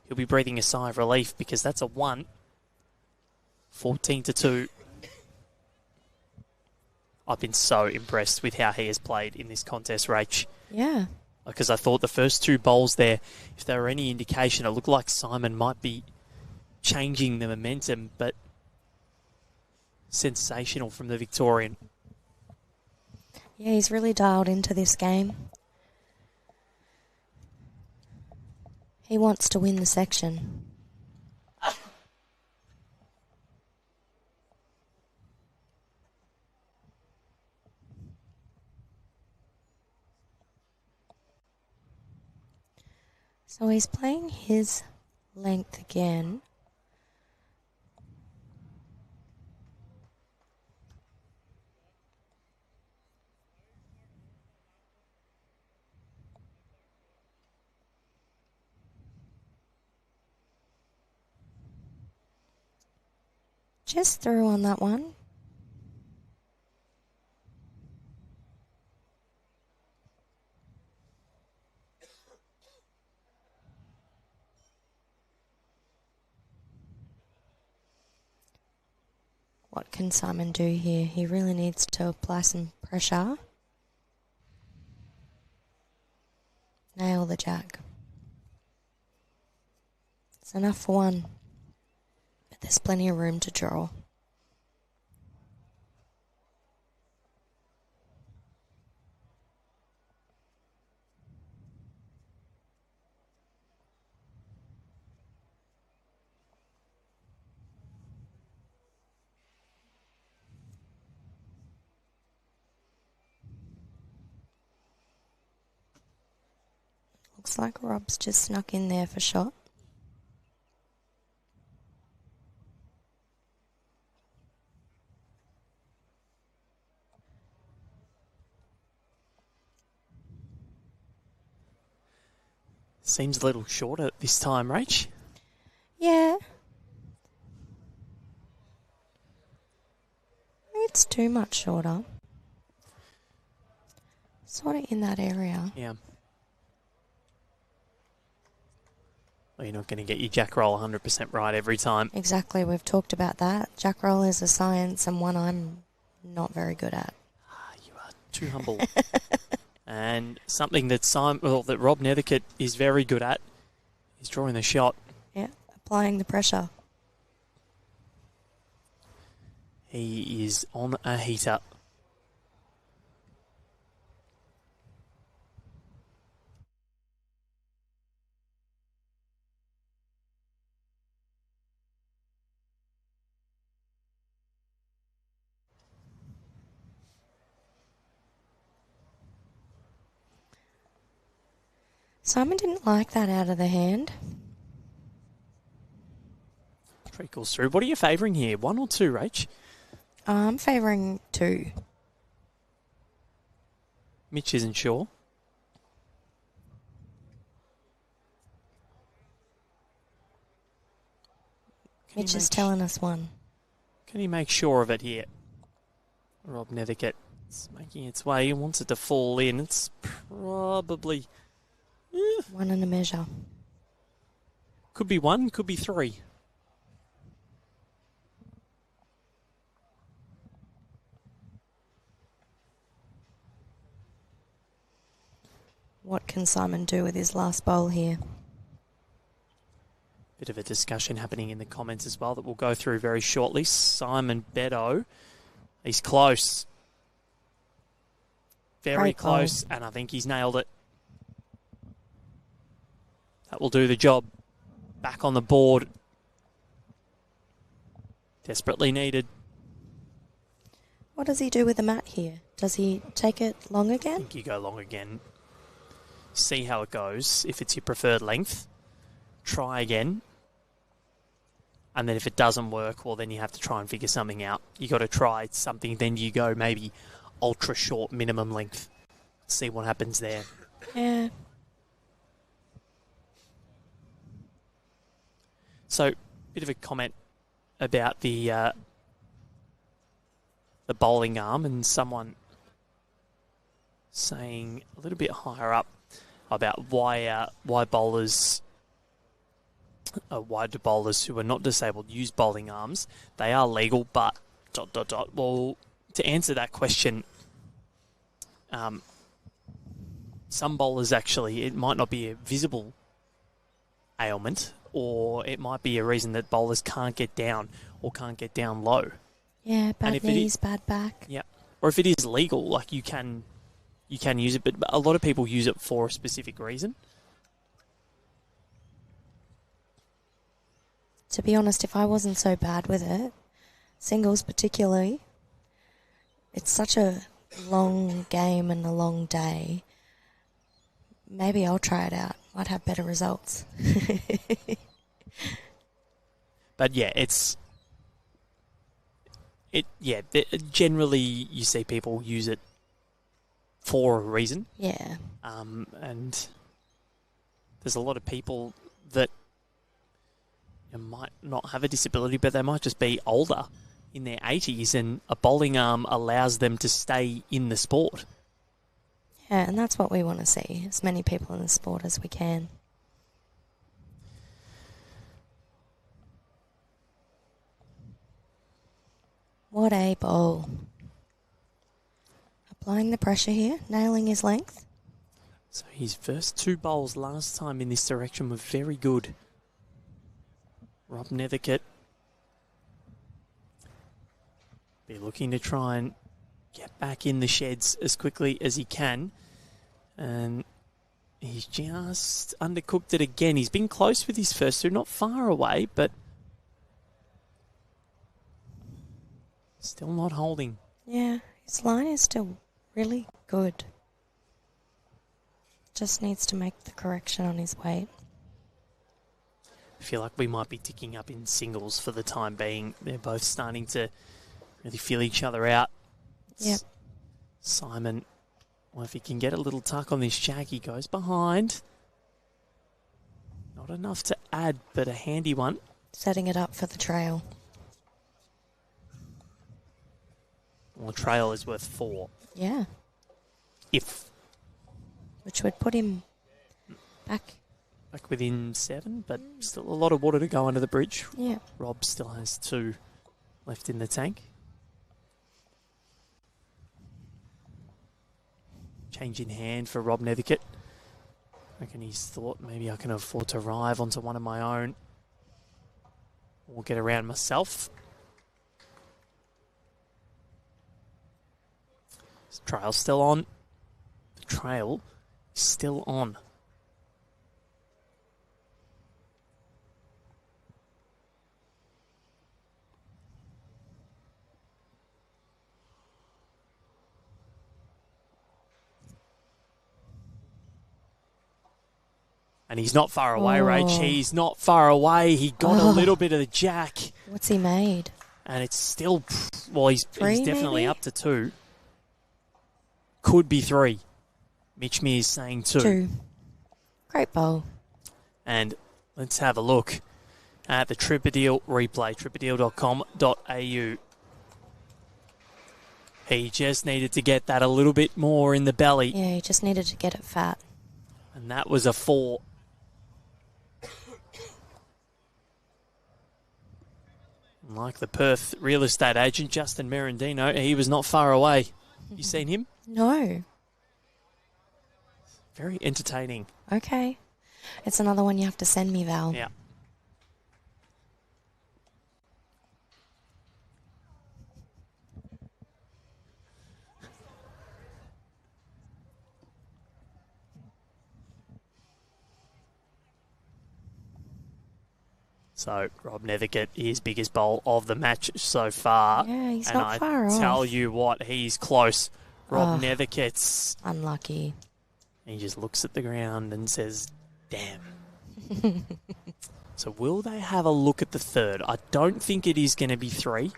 He'll be breathing a sigh of relief because that's a 1. 14-2. I've been so impressed with how he has played in this contest, Rach. Yeah. Because I thought the first 2 bowls there, if there were any indication, it looked like Simon might be changing the momentum, but sensational from the Victorian. Yeah, he's really dialed into this game. He wants to win the section. So he's playing his length again. Just through on that one. What can Simon do here? He really needs to apply some pressure. Nail the jack. It's enough for 1. But there's plenty of room to draw. Looks like Rob's just snuck in there for shot. Seems a little shorter this time, Rach. Yeah. It's too much shorter. Sort of in that area. Yeah. Well, you're not going to get your jack roll 100% right every time. Exactly, we've talked about that. Jack roll is a science and one I'm not very good at. You are too humble. And something that that Rob Nethercote is very good at is drawing the shot. Yeah, applying the pressure. He is on a heater. Simon didn't like that out of the hand. Trickles through. What are you favouring here? 1 or 2, Rach? I'm favouring 2. Mitch isn't sure. Mitch is telling us 1. Can he make sure of it here? Rob Nethercote. It's making its way. He wants it to fall in. It's probably... 1 and a measure. Could be 1, could be 3. What can Simon do with his last bowl here? Bit of a discussion happening in the comments as well that we'll go through very shortly. Simon Beddoe, he's close. Very close, and I think he's nailed it. That will do the job. Back on the board. Desperately needed. What does he do with the mat here? Does he take it long I again? think you go long again. See how it goes. If it's your preferred length, try again. And then if it doesn't work, well, then you have to try and figure something out. You got to try something, then you go maybe ultra short minimum length. See what happens there. Yeah. So, bit of a comment about the bowling arm, and someone saying a little bit higher up about why bowlers, why do bowlers who are not disabled use bowling arms? They are legal, but ... Well, to answer that question, some bowlers actually, it might not be a visible ailment, or it might be a reason that bowlers can't get down or can't get down low. Yeah, bad knees, bad back. Yeah. Or if it is legal, like you can use it, but a lot of people use it for a specific reason. To be honest, if I wasn't so bad with it, singles particularly, it's such a long game and a long day. Maybe I'll try it out. Might have better results. But yeah, generally you see people use it for a reason. Yeah. And there's a lot of people that might not have a disability, but they might just be older, in their 80s, and a bowling arm allows them to stay in the sport. Yeah, and that's what we want to see, as many people in the sport as we can. What a bowl. Applying the pressure here, nailing his length. So his first 2 bowls last time in this direction were very good. Rob Nethercote be looking to try and get back in the sheds as quickly as he can. And he's just undercooked it again. He's been close with his first 2, not far away, but still not holding. Yeah, his line is still really good. Just needs to make the correction on his weight. I feel like we might be ticking up in singles for the time being. They're both starting to really feel each other out. Yep. Simon, well, if he can get a little tuck on this jack, he goes behind. Not enough to add, but a handy one. Setting it up for the trail. Well, trail is worth 4. Yeah. Which would put him back within 7, but still a lot of water to go under the bridge. Yeah. Rob still has 2 left in the tank. Change in hand for Rob Nethercote. I reckon he's thought maybe I can afford to arrive onto one of my own or get around myself. This trail's still on. The trail is still on. And he's not far away, Rach. He's not far away. He got a little bit of the jack. What's he made? And it's still, well, he's 3 definitely maybe? up to 2. Could be 3. Mitch Mears saying 2. 2. Great bowl. And let's have a look at the Tripadeal replay, tripadeal.com.au. He just needed to get that a little bit more in the belly. Yeah, he just needed to get it fat. And that was a 4. Like the Perth real estate agent, Justin Merendino, he was not far away. You seen him? No. Very entertaining. Okay. It's another one you have to send me, Val. Yeah. So, Rob Nethercote, his biggest bowl of the match so far. Yeah, he's and not far off. tell you what, he's close. Rob Nethercote's unlucky. He just looks at the ground and says, damn. So will they have a look at the third? I don't think it is going to be 3.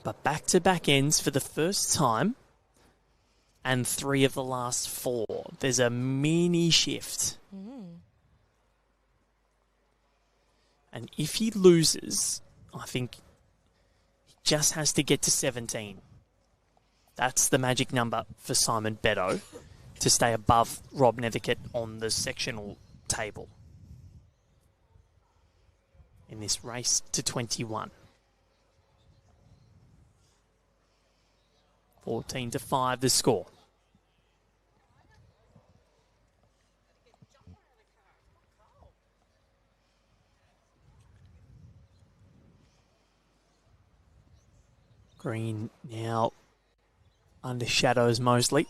But back-to-back ends for the first time. And 3 of the last 4. There's a mini shift. And if he loses, I think he just has to get to 17. That's the magic number for Simon Beddoe to stay above Rob Nethercote on the sectional table in this race to 21. 14-5 the score. Green now under shadows mostly.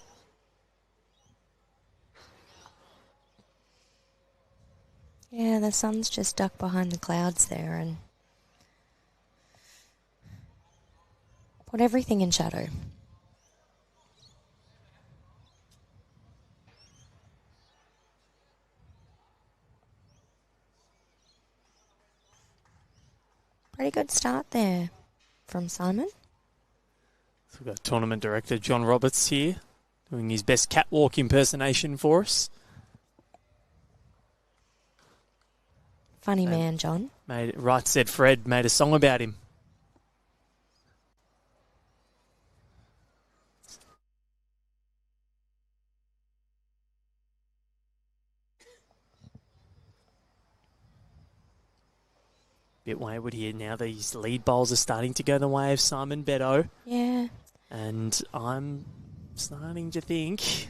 Yeah, the sun's just ducked behind the clouds there and put everything in shadow. Pretty good start there from Simon. So we've got tournament director John Roberts here doing his best catwalk impersonation for us. Funny man, John. Right said Fred, made a song about him. Bit wayward here now. These lead bowls are starting to go the way of Simon Beddoe. Yeah. And I'm starting to think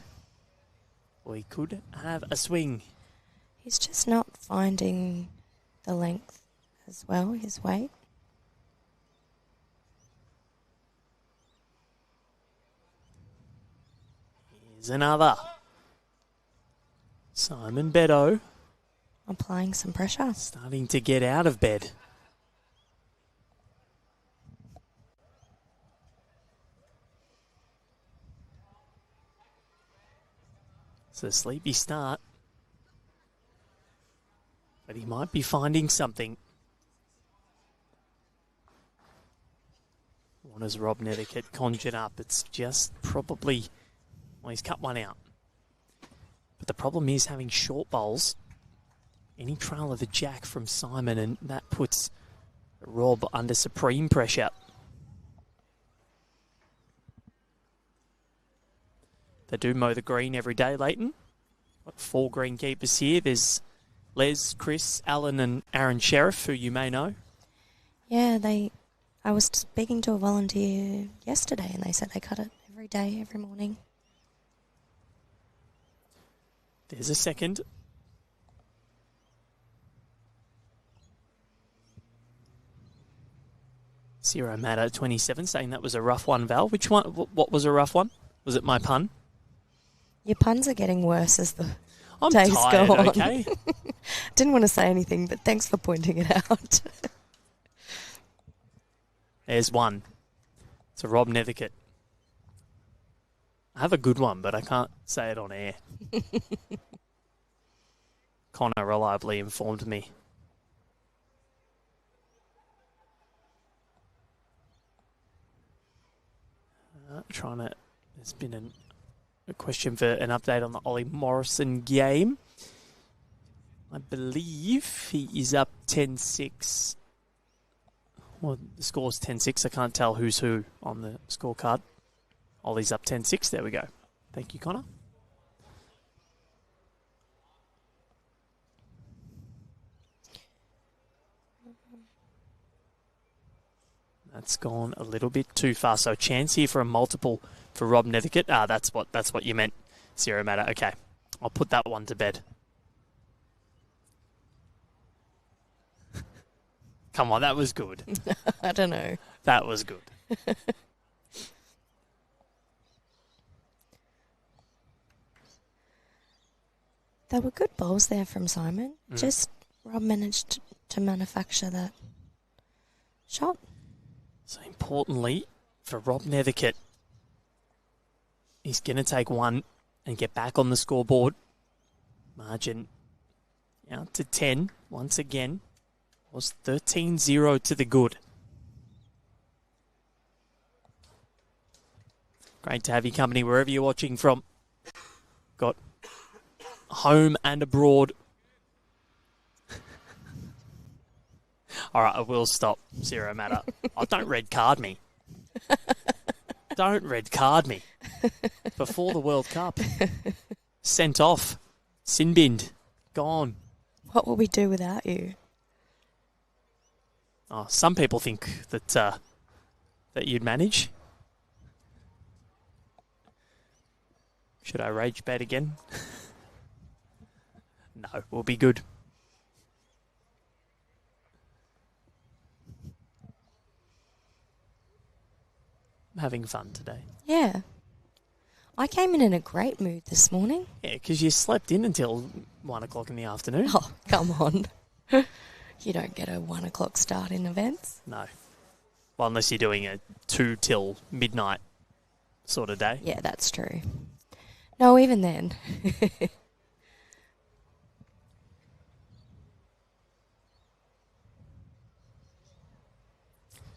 we could have a swing. He's just not finding the length as well, his weight. Here's another. Simon Beddoe. Applying some pressure. Starting to get out of bed. It's a sleepy start. But he might be finding something. What has Rob Nethercote conjured up? It's just probably... Well, he's cut one out. But the problem is having short bowls, any trail of a jack from Simon, and that puts Rob under supreme pressure. They do mow the green every day, Leighton. Got 4 greenkeepers here. There's Les, Chris, Alan and Aaron Sheriff, who you may know. Yeah, I was speaking to a volunteer yesterday and they said they cut it every day, every morning. There's a second. Zero Matter 27 saying that was a rough one, Val. Which one? What was a rough one? Was it my pun? Your puns are getting worse as the I'm days tired, go on. okay? Didn't want to say anything, but thanks for pointing it out. There's one. It's a Rob Nethercote. I have a good one, but I can't say it on air. Connor reliably informed me. There's been a question for an update on the Ollie Morrison game. I believe he is up 10-6. Well, the score's 10-6. I can't tell who's who on the scorecard. Ollie's up 10-6. There we go. Thank you, Connor. That's gone a little bit too far. So chance here for a multiple for Rob Nethercote. That's what you meant. Zero Matter. Okay. I'll put that one to bed. Come on, that was good. I don't know. That was good. There were good bowls there from Simon. Just Rob managed to manufacture that shot. So importantly, for Rob Nethercote, he's going to take one and get back on the scoreboard. Margin out to 10 once again. Was 13-0 to the good. Great to have your company wherever you're watching from. Got home and abroad. All right, I will stop. Zero Matter. Oh, don't red card me. Don't red card me. Before the World Cup. Sent off. Sin binned. Gone. What will we do without you? Oh, some people think that that you'd manage. Should I rage bet again? No, we'll be good. I'm having fun today. Yeah. I came in a great mood this morning. Yeah, because you slept in until 1 o'clock in the afternoon. Oh, come on. You don't get a 1 o'clock start in events. No. Well, unless you're doing a 2 till midnight sort of day. Yeah, that's true. No, even then.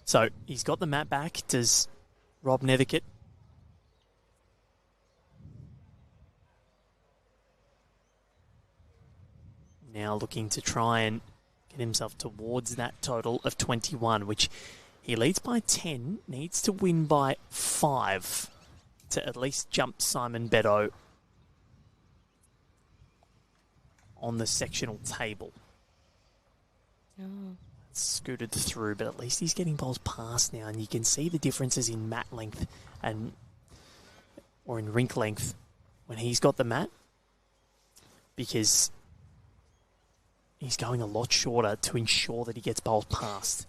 So he's got the mat back. Does Rob Nethercote? Now looking to try and get himself towards that total of 21, which he leads by 10, needs to win by 5 to at least jump Simon Beddoe on the sectional table. Oh. Scooted through, but at least he's getting balls past now, and you can see the differences in mat length or in rink length when he's got the mat, because he's going a lot shorter to ensure that he gets balls past.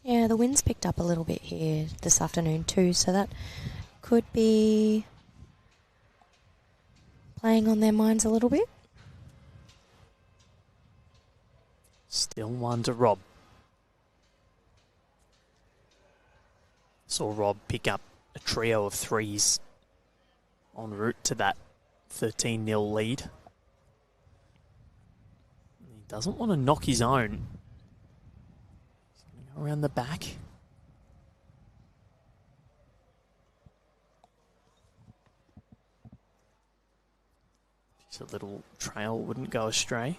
Yeah, the wind's picked up a little bit here this afternoon too, so that could be playing on their minds a little bit. Still one to Rob. Saw Rob pick up a trio of threes en route to that 13-0 lead. He doesn't want to knock his own. He's going to go around the back. So a little trail wouldn't go astray.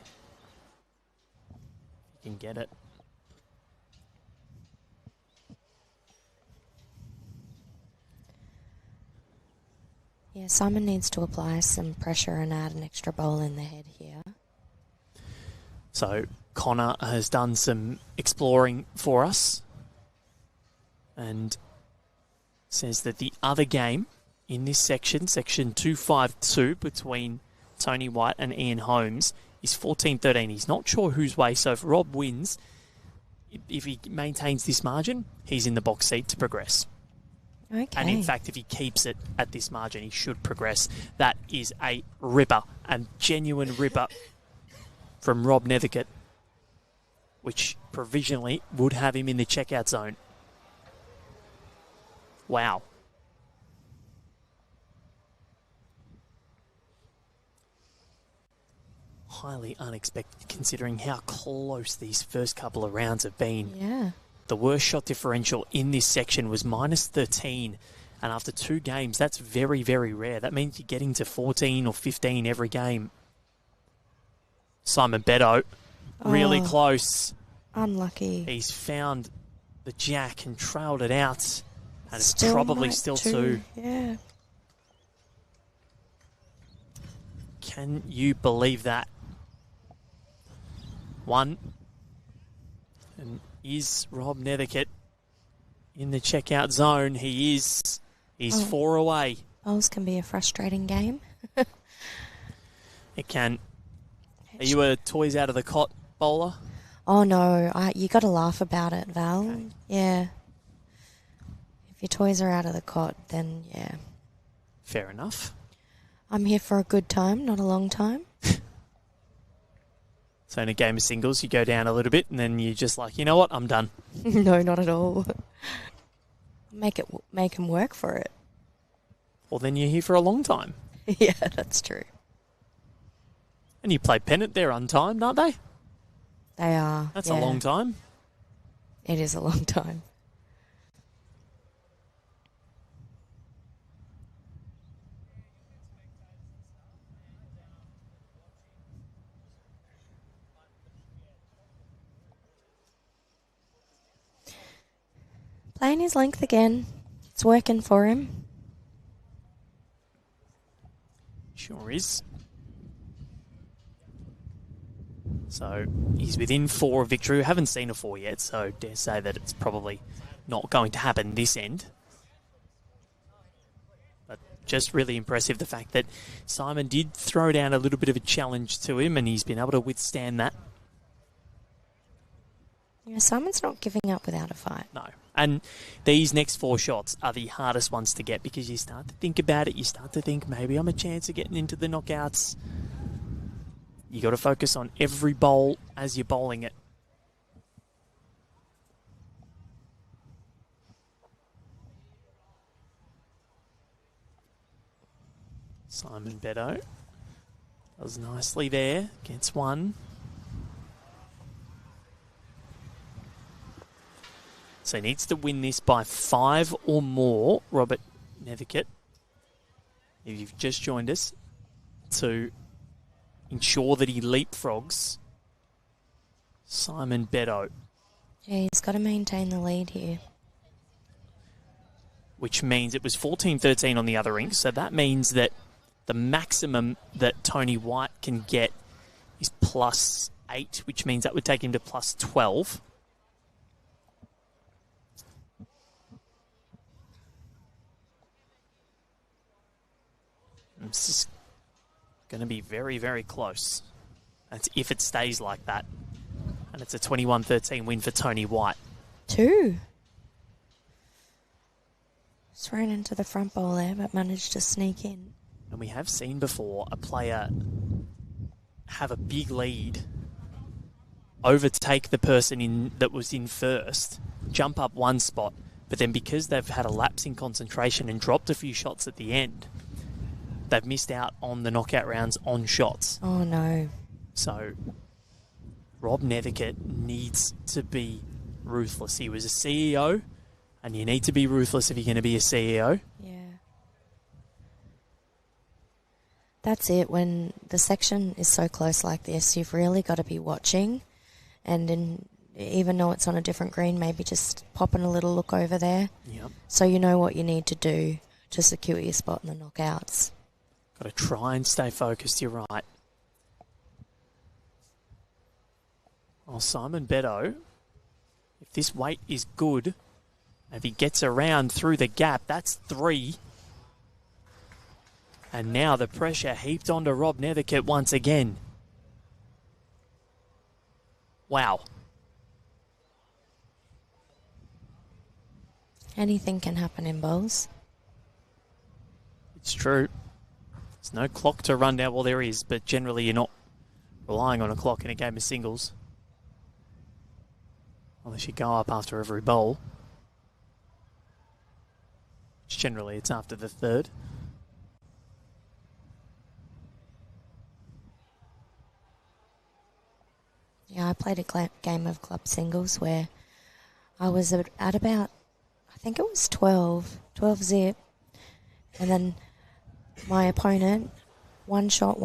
You can get it. Yeah, Simon needs to apply some pressure and add an extra bowl in the head here. So Connor has done some exploring for us and says that the other game in this section, section 252, between Tony White and Ian Holmes, is 14-13. He's not sure whose way, so if Rob wins, if he maintains this margin, he's in the box seat to progress. Okay. And in fact, if he keeps it at this margin, he should progress. That is a ripper, a genuine ripper from Rob Nethercote, which provisionally would have him in the checkout zone. Wow. Highly unexpected considering how close these first couple of rounds have been. Yeah. The worst shot differential in this section was -13. And after 2 games, that's very, very rare. That means you're getting to 14 or 15 every game. Simon Beddoe, really close. Unlucky. He's found the jack and trailed it out. And it's Still probably might still too. 2. Yeah. Can you believe that? 1. And is Rob Nethercote in the checkout zone? He is. He's 4 away. Bowls can be a frustrating game. It can. Are you a toys out of the cot bowler? Oh no, you got to laugh about it, Val. Okay. Yeah. If your toys are out of the cot, then yeah. Fair enough. I'm here for a good time, not a long time. So in a game of singles, you go down a little bit and then you're just like, you know what, I'm done. No, not at all. Make him work for it. Well, then you're here for a long time. Yeah, that's true. And you play pennant, they're untimed, aren't they? They are. That's yeah. a long time. It is a long time. Playing his length again. It's working for him. Sure is. So he's within 4 of victory. We haven't seen a 4 yet, so dare say that it's probably not going to happen this end. But just really impressive the fact that Simon did throw down a little bit of a challenge to him and he's been able to withstand that. Yeah, Simon's not giving up without a fight. No. And these next 4 shots are the hardest ones to get because you start to think about it. You start to think, maybe I'm a chance of getting into the knockouts. You got to focus on every bowl as you're bowling it. Simon Beddoe does nicely there. Gets 1. So he needs to win this by 5 or more, Robert Nethercote, if you've just joined us, to ensure that he leapfrogs Simon Beddoe. Yeah, he's got to maintain the lead here. Which means it was 14-13 on the other rink, so that means that the maximum that Tony White can get is +8, which means that would take him to +12. This is going to be very, very close. That's if it stays like that. And it's a 21-13 win for Tony White. 2. Just ran into the front bowl there, but managed to sneak in. And we have seen before a player have a big lead, overtake the person that was in first, jump up 1 spot, but then because they've had a lapse in concentration and dropped a few shots at the end, they've missed out on the knockout rounds on shots. Oh, no. So Rob Nethercote needs to be ruthless. He was a CEO, and you need to be ruthless if you're going to be a CEO. Yeah. That's it. When the section is so close like this, you've really got to be watching. And even though it's on a different green, maybe just popping a little look over there. Yep. So you know what you need to do to secure your spot in the knockouts. Got to try and stay focused, you're right. Well, Simon Beddoe, if this weight is good, if he gets around through the gap, that's 3. And now the pressure heaped onto Rob Nethercote once again. Wow. Anything can happen in bowls. It's true. There's no clock to run down. Well, there is, but generally you're not relying on a clock in a game of singles. Unless you go up after every bowl. Which generally it's after the 3rd. Yeah, I played a game of club singles where I was at about, I think it was 12 zip. And then my opponent, one shot,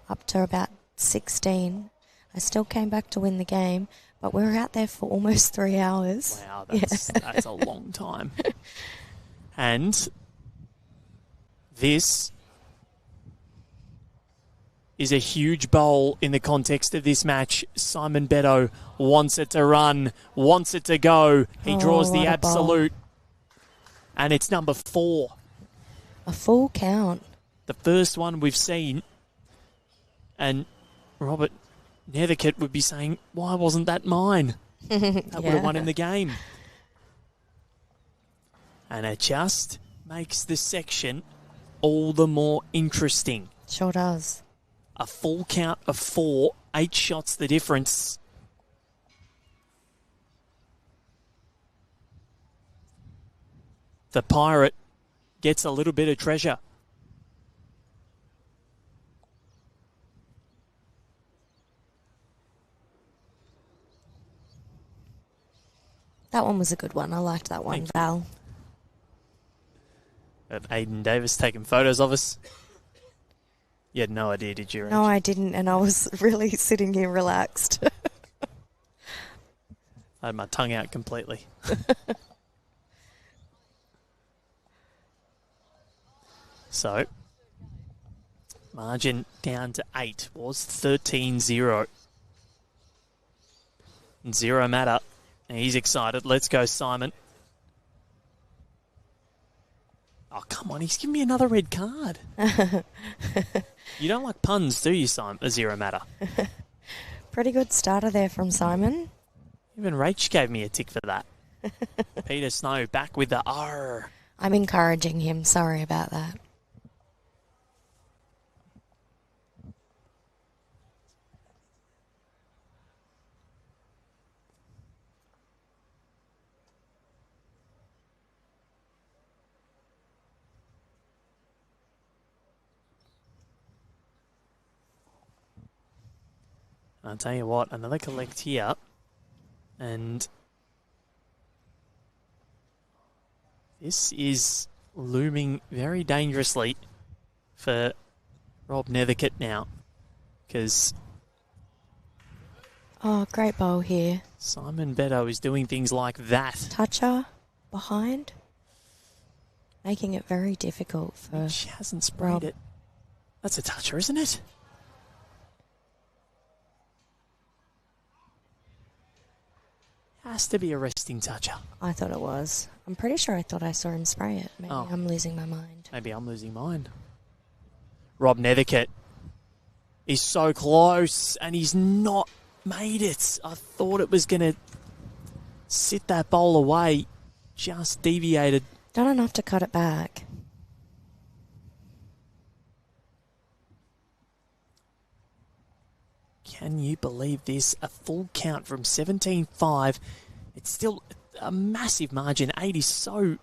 up to about 16. I still came back to win the game, but we were out there for almost 3 hours. Wow, that's a long time. And this is a huge bowl in the context of this match. Simon Beddoe wants it to run, wants it to go. He draws the absolute. And it's number 4. A full count. The first one we've seen. And Robert Nethercote would be saying, why wasn't that mine? That would have won him the game. And it just makes the section all the more interesting. Sure does. A full count of 4, 8 shots the difference. The Pirate gets a little bit of treasure. That one was a good one. I liked that one, Val. Aidan Davis taking photos of us. You had no idea, did you, Rach? No, I didn't, and I was really sitting here relaxed. I had my tongue out completely. So, margin down to 8 was 13-0. And 0 matter. He's excited. Let's go, Simon. Oh, come on. He's giving me another red card. You don't like puns, do you, Simon? A 0 matter. Pretty good starter there from Simon. Even Rach gave me a tick for that. Peter Snow back with the R. I'm encouraging him. Sorry about that. I'll tell you what, another collect here. And this is looming very dangerously for Rob Nethercote now. Because oh, great bowl here. Simon Beddoe is doing things like that. Toucher behind. Making it very difficult for She hasn't sprayed Rob. it. That's a toucher, isn't it? Has to be a resting toucher. I thought it was. I'm pretty sure I thought I saw him spray it. Maybe Oh. I'm losing my mind. Maybe I'm losing mine. Rob Nethercote is so close and he's not made it. I thought it was going to sit that bowl away. Just deviated. Done enough to cut it back. Can you believe this? A full count from 17-5. It's still a massive margin. 8 is so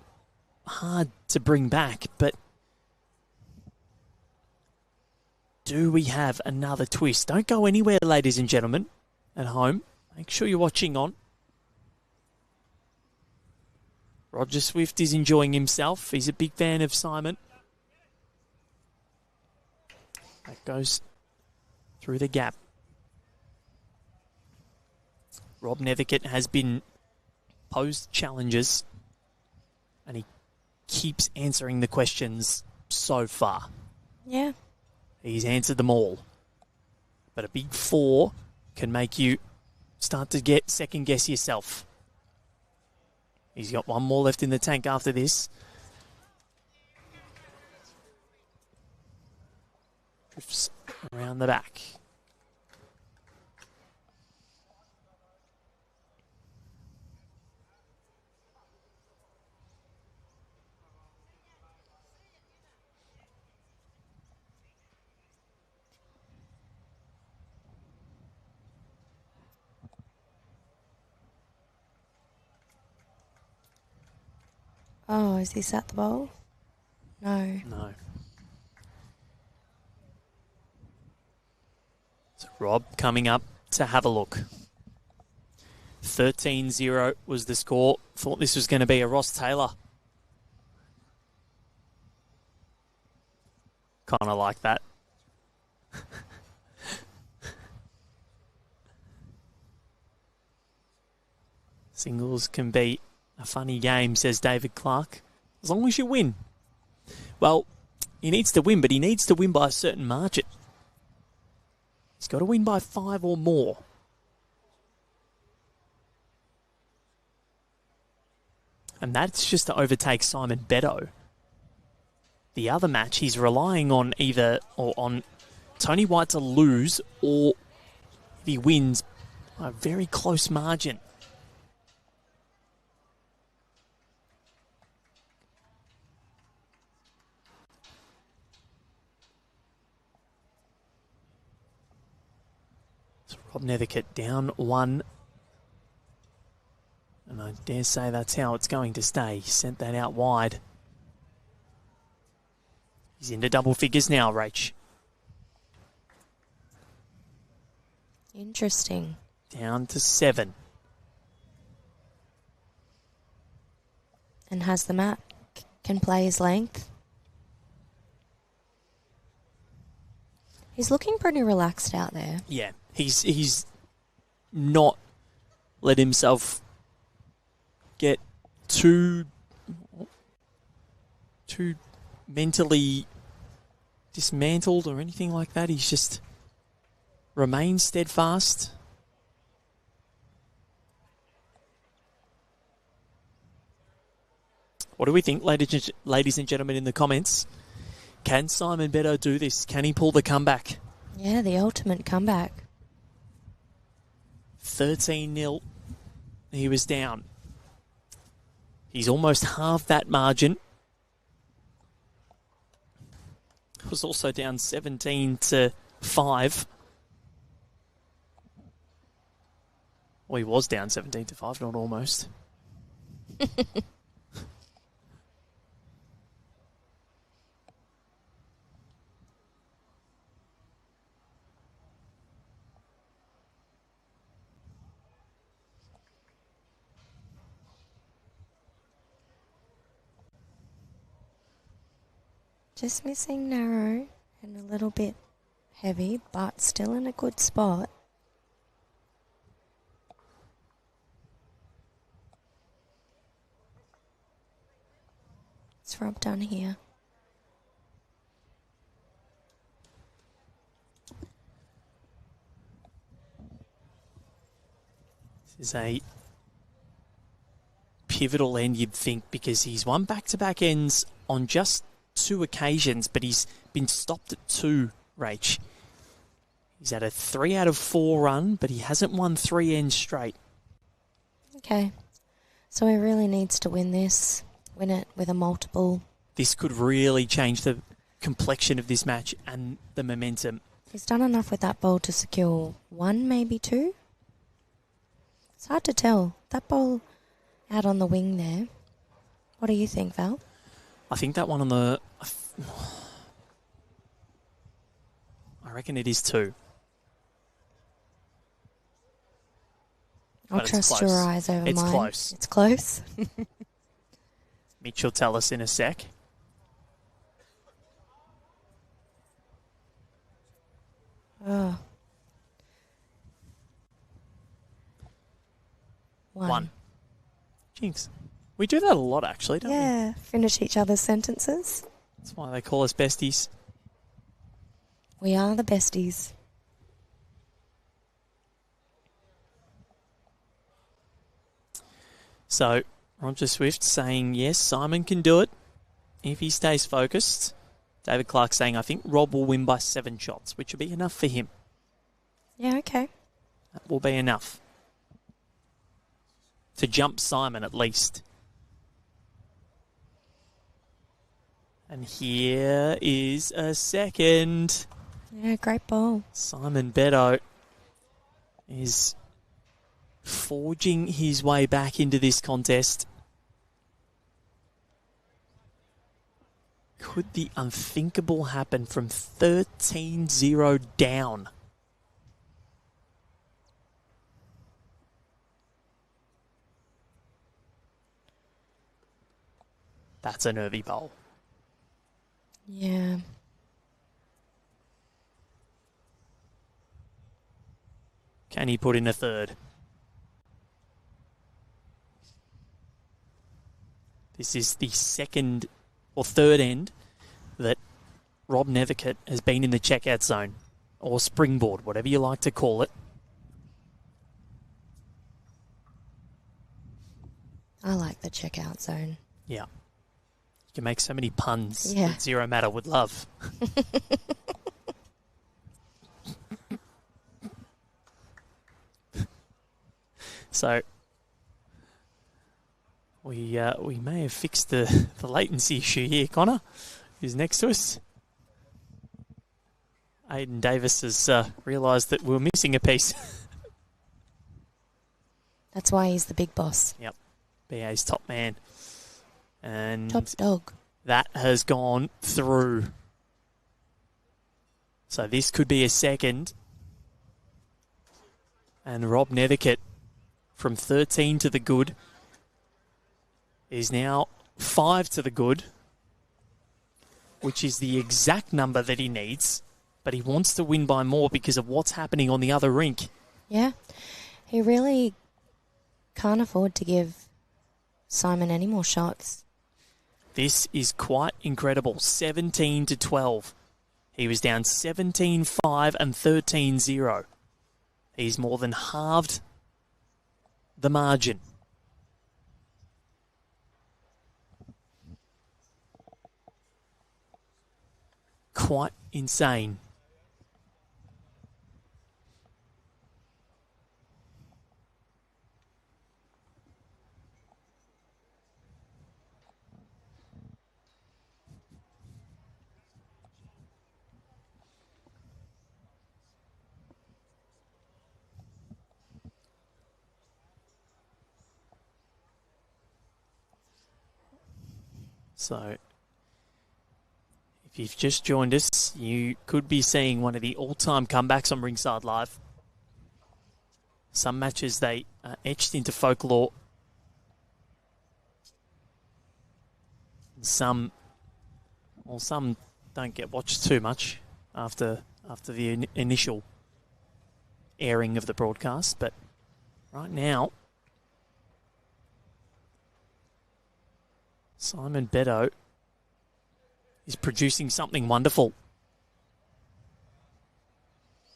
hard to bring back, but do we have another twist? Don't go anywhere, ladies and gentlemen, at home. Make sure you're watching on. Roger Swift is enjoying himself. He's a big fan of Simon. goes through the gap. Rob Nethercote has been posed challenges, and he keeps answering the questions so far. Yeah. He's answered them all. But a big 4 can make you start to second guess yourself. He's got one more left in the tank after this. Drifts around the back. Oh, is this at the bowl? No. No. So Rob coming up to have a look. 13-0 was the score. Thought this was going to be a Ross Taylor. Kind of like that. Singles can be a funny game, says David Clark, as long as you win. Well, he needs to win, but he needs to win by a certain margin. He's got to win by 5 or more. And that's just to overtake Simon Beddoe. The other match, he's relying on on Tony White to lose, or if he wins, a very close margin. So Rob Nethercote down 1. And I dare say that's how it's going to stay. He sent that out wide. He's into double figures now, Rach. Interesting. Down to 7. And has the mat, can play his length. He's looking pretty relaxed out there. Yeah, he's not let himself get too mentally dismantled or anything like that. He's just remained steadfast. What do we think, ladies and gentlemen, in the comments? Can Simon Beddoe do this? Can he pull the comeback? Yeah, the ultimate comeback. 13-0. He was down. He's almost halved that margin. Was also down 17-5. Well, he was down 17-5, not almost. Just missing narrow and a little bit heavy, but still in a good spot. It's Rob done here. This is a pivotal end, you'd think, because he's won back-to-back ends on just 2 occasions, but he's been stopped at 2, Rach. He's had a 3 out of 4 run, but he hasn't won 3 ends straight. Okay. So he really needs to win this. Win it with a multiple. This could really change the complexion of this match and the momentum. He's done enough with that bowl to secure 1, maybe 2. It's hard to tell. That bowl out on the wing there. What do you think, Val? I think that one on the... I reckon it is 2. I'll But it's trust close. your eyes over It's mine. close. It's close. Mitch will tell us in a sec. Oh. One. Jinx. We do that a lot, actually, don't we? Yeah, finish each other's sentences. That's why they call us besties. We are the besties. So, Roger Swift saying, yes, Simon can do it if he stays focused. David Clark saying, I think Rob will win by 7 shots, which will be enough for him. Yeah, okay. That will be enough to jump Simon at least. And here is a second. Yeah, great ball. Simon Beddoe is forging his way back into this contest. Could the unthinkable happen from 13-0 down? That's a nervy bowl. Yeah. Can he put in a third? This is the second or third end that Rob Nethercote has been in the checkout zone, or springboard, whatever you like to call it. I like the checkout zone. Yeah. You can make so many puns Yeah. that Zero Matter would love. So we may have fixed the latency issue here. Connor, who's next to us. Aidan Davis has realised that we're missing a piece. That's why he's the big boss. Yep, BA's top man. And Top dog. that has gone through. So this could be a second. And Rob Nethercote, from 13 to the good, is now 5 to the good, which is the exact number that he needs. But he wants to win by more because of what's happening on the other rink. Yeah. He really can't afford to give Simon any more shots. This is quite incredible. 17 to 12. He was down 17-5 and 13-0. He's more than halved the margin. Quite insane. So, if you've just joined us, you could be seeing one of the all-time comebacks on Ringside Live. Some matches they are etched into folklore. Some don't get watched too much after the initial airing of the broadcast. But right now, Simon Beddoe is producing something wonderful.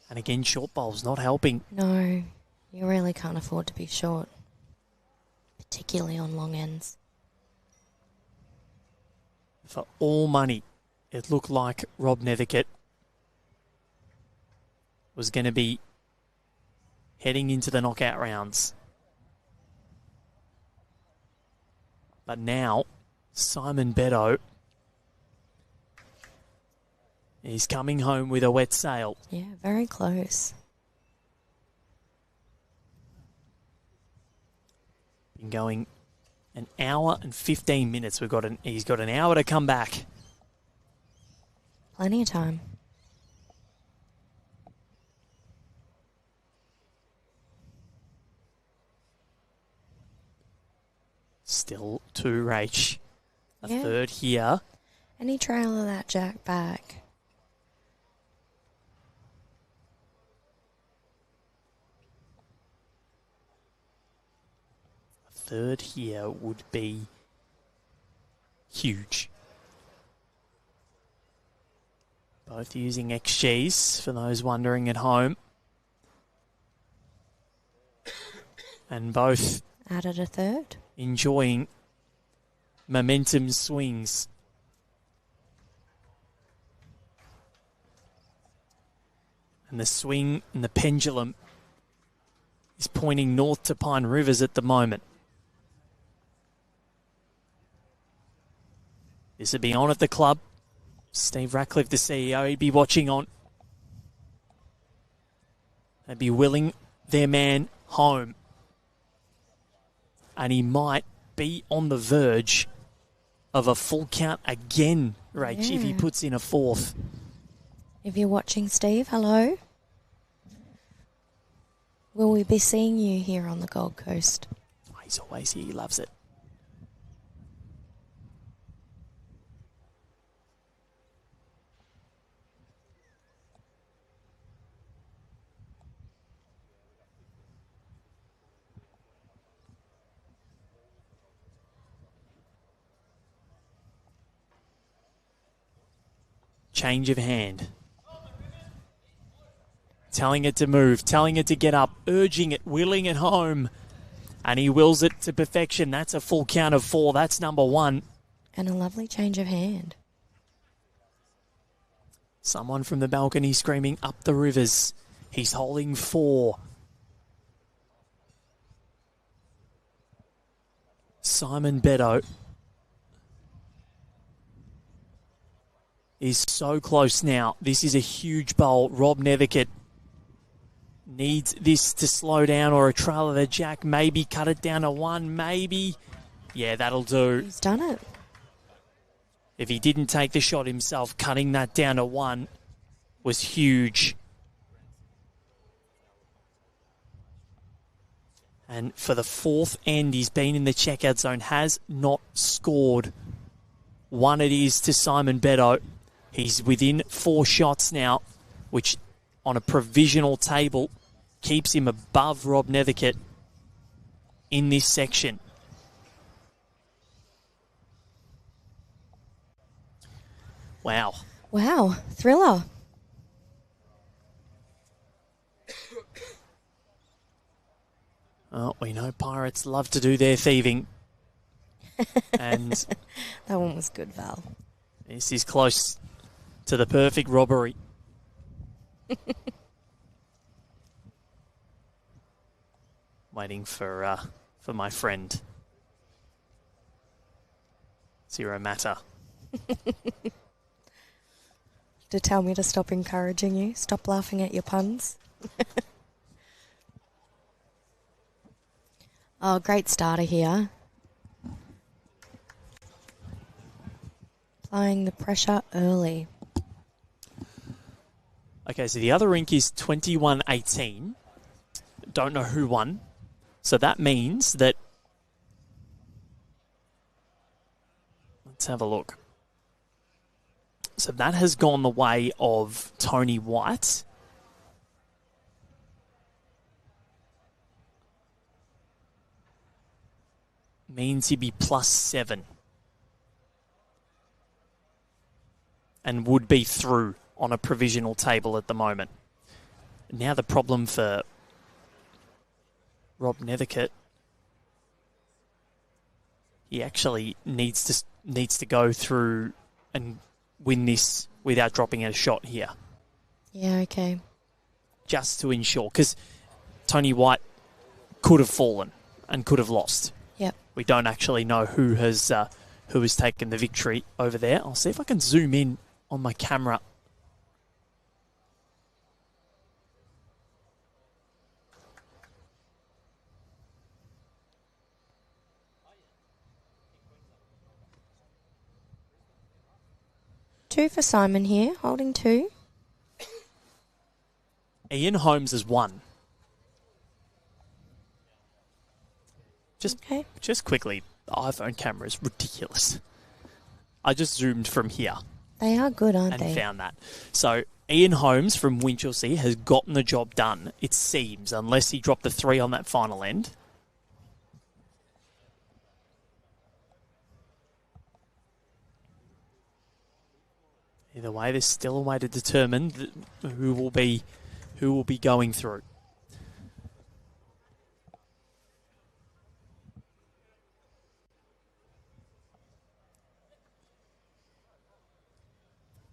And again, short bowl's not helping. No, you really can't afford to be short, particularly on long ends. For all money, it looked like Rob Nethercote was going to be heading into the knockout rounds. But now, Simon Beddoe is coming home with a wet sail. Yeah, very close. Been going an hour and 15 minutes. He's got an hour to come back. Plenty of time. Still 2 Rach. A Yeah. third here. Any trail of that jack back. third here would be huge. Both using XGs for those wondering at home. And both added a third. Enjoying momentum swings. And the swing and the pendulum is pointing north to Pine Rivers at the moment. This would be on at the club. Steve Ratcliffe, the CEO, he'd be watching on. They'd be willing their man home. And he might be on the verge of a full count again, Rach, if he puts in a fourth. If you're watching, Steve, hello. Will we be seeing you here on the Gold Coast? Oh, he's always here. He loves it. Change of hand. Telling it to move, telling it to get up, urging it, willing it home. And he wills it to perfection. That's a full count of 4. That's number 1. And a lovely change of hand. Someone from the balcony screaming up the rivers. He's holding 4. Simon Beddoe is so close now. This is a huge bowl. Rob Nethercote needs this to slow down, or a trail of the jack. Maybe cut it down to 1. Maybe. Yeah, that'll do. He's done it. If he didn't take the shot himself, cutting that down to 1 was huge. And for the 4th end, he's been in the checkout zone, has not scored. 1 it is to Simon Beddoe. He's within 4 shots now, which on a provisional table keeps him above Rob Nethercote in this section. Wow. Wow. Thriller. Oh, we know pirates love to do their thieving. And that one was good, Val. This is close to the perfect robbery. Waiting for my friend. Zero matter. To tell me to stop encouraging you. Stop laughing at your puns. Oh, great starter here. Applying the pressure early. Okay, so the other rink is 21-18. Don't know who won. So that means that... Let's have a look. So that has gone the way of Tony White. Means he'd be +7. And would be through on a provisional table at the moment. Now the problem for Rob Nethercote, he actually needs to go through and win this without dropping a shot here. Yeah, okay. Just to ensure, because Tony White could have fallen and could have lost. Yep. We don't actually know who has taken the victory over there. I'll see if I can zoom in on my camera. Two for Simon here, holding 2. Ian Holmes has 1. Just quickly, the iPhone camera is ridiculous. I just zoomed from here. They are good, aren't they? And found that. So Ian Holmes from Winchelsea has gotten the job done, it seems, unless he dropped the 3 on that final end. Either way, there's still a way to determine who will be going through.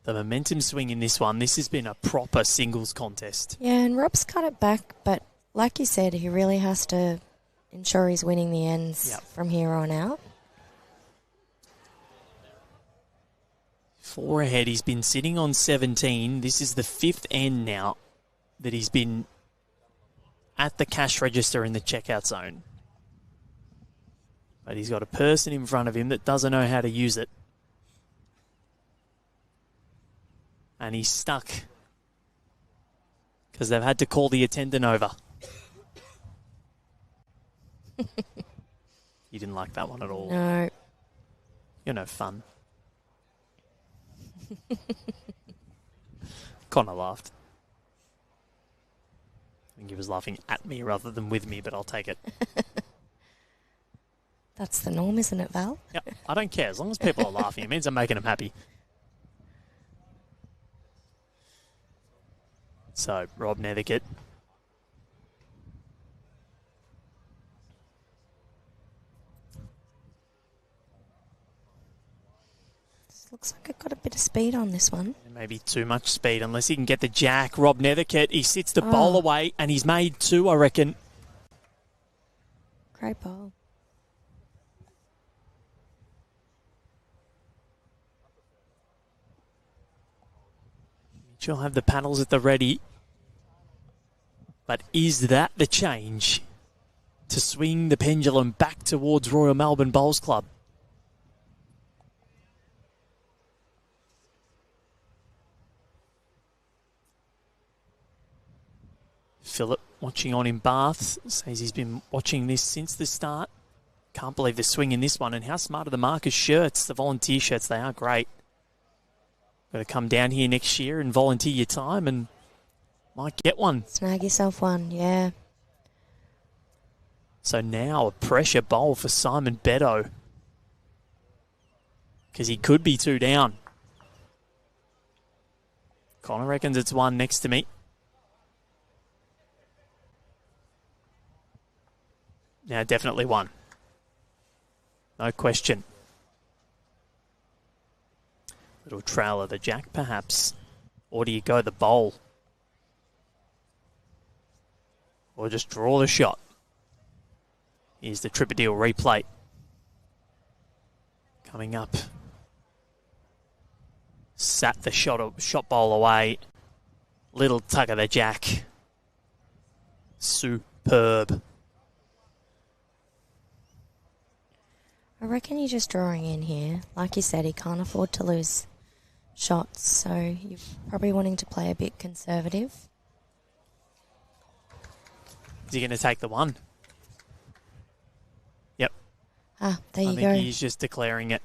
The momentum swing in this one. This has been a proper singles contest. Yeah, and Rob's cut it back, but like you said, he really has to ensure he's winning the ends from here on out. 4 ahead. He's been sitting on 17. This is the 5th end now that he's been at the cash register in the checkout zone. But he's got a person in front of him that doesn't know how to use it. And he's stuck because they've had to call the attendant over. You didn't like that one at all. No. You're no fun. Connor laughed. I think he was laughing at me rather than with me, but I'll take it. That's the norm, isn't it, Val? Yeah, I don't care. As long as people are laughing, it means I'm making them happy. So, Rob Nethercote. This looks like it got a bit of speed on this one. Maybe too much speed, unless he can get the jack. Rob Nethercote, he sits the bowl away, and he's made 2, I reckon. Great bowl. She'll have the paddles at the ready. But is that the change to swing the pendulum back towards Royal Melbourne Bowls Club? Philip, watching on in Bath, says he's been watching this since the start. Can't believe the swing in this one. And how smart are the markers shirts, the volunteer shirts? They are great. Got to come down here next year and volunteer your time and might get one. Snag yourself one, yeah. So now a pressure bowl for Simon Beddoe. Because he could be 2 down. Connor reckons it's 1 next to me. Now definitely 1. No question. Little trail of the jack, perhaps. Or do you go the bowl? Or just draw the shot? Here's the Tripadil replay. Coming up. Sat the shot bowl away. Little tug of the jack. Superb. I reckon you're just drawing in here. Like you said, he can't afford to lose shots, so you're probably wanting to play a bit conservative. Is he going to take the 1? Yep. Ah, there you go. I think he's just declaring it.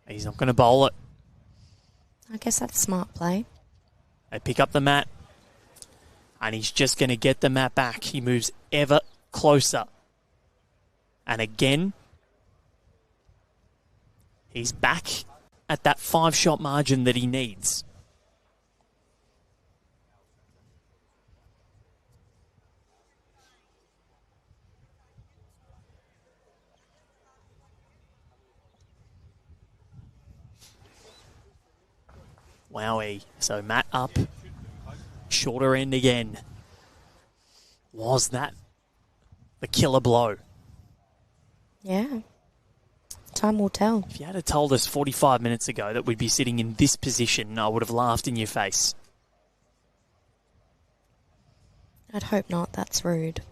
He's not going to bowl it. I guess that's a smart play. They pick up the mat. And he's just going to get the mat back. He moves ever closer. And again, he's back at that 5-shot margin that he needs. Wowie. So Matt up. Shorter end again. Was that the killer blow? Yeah. Time will tell. If you had told us 45 minutes ago that we'd be sitting in this position, I would have laughed in your face. I'd hope not. That's rude.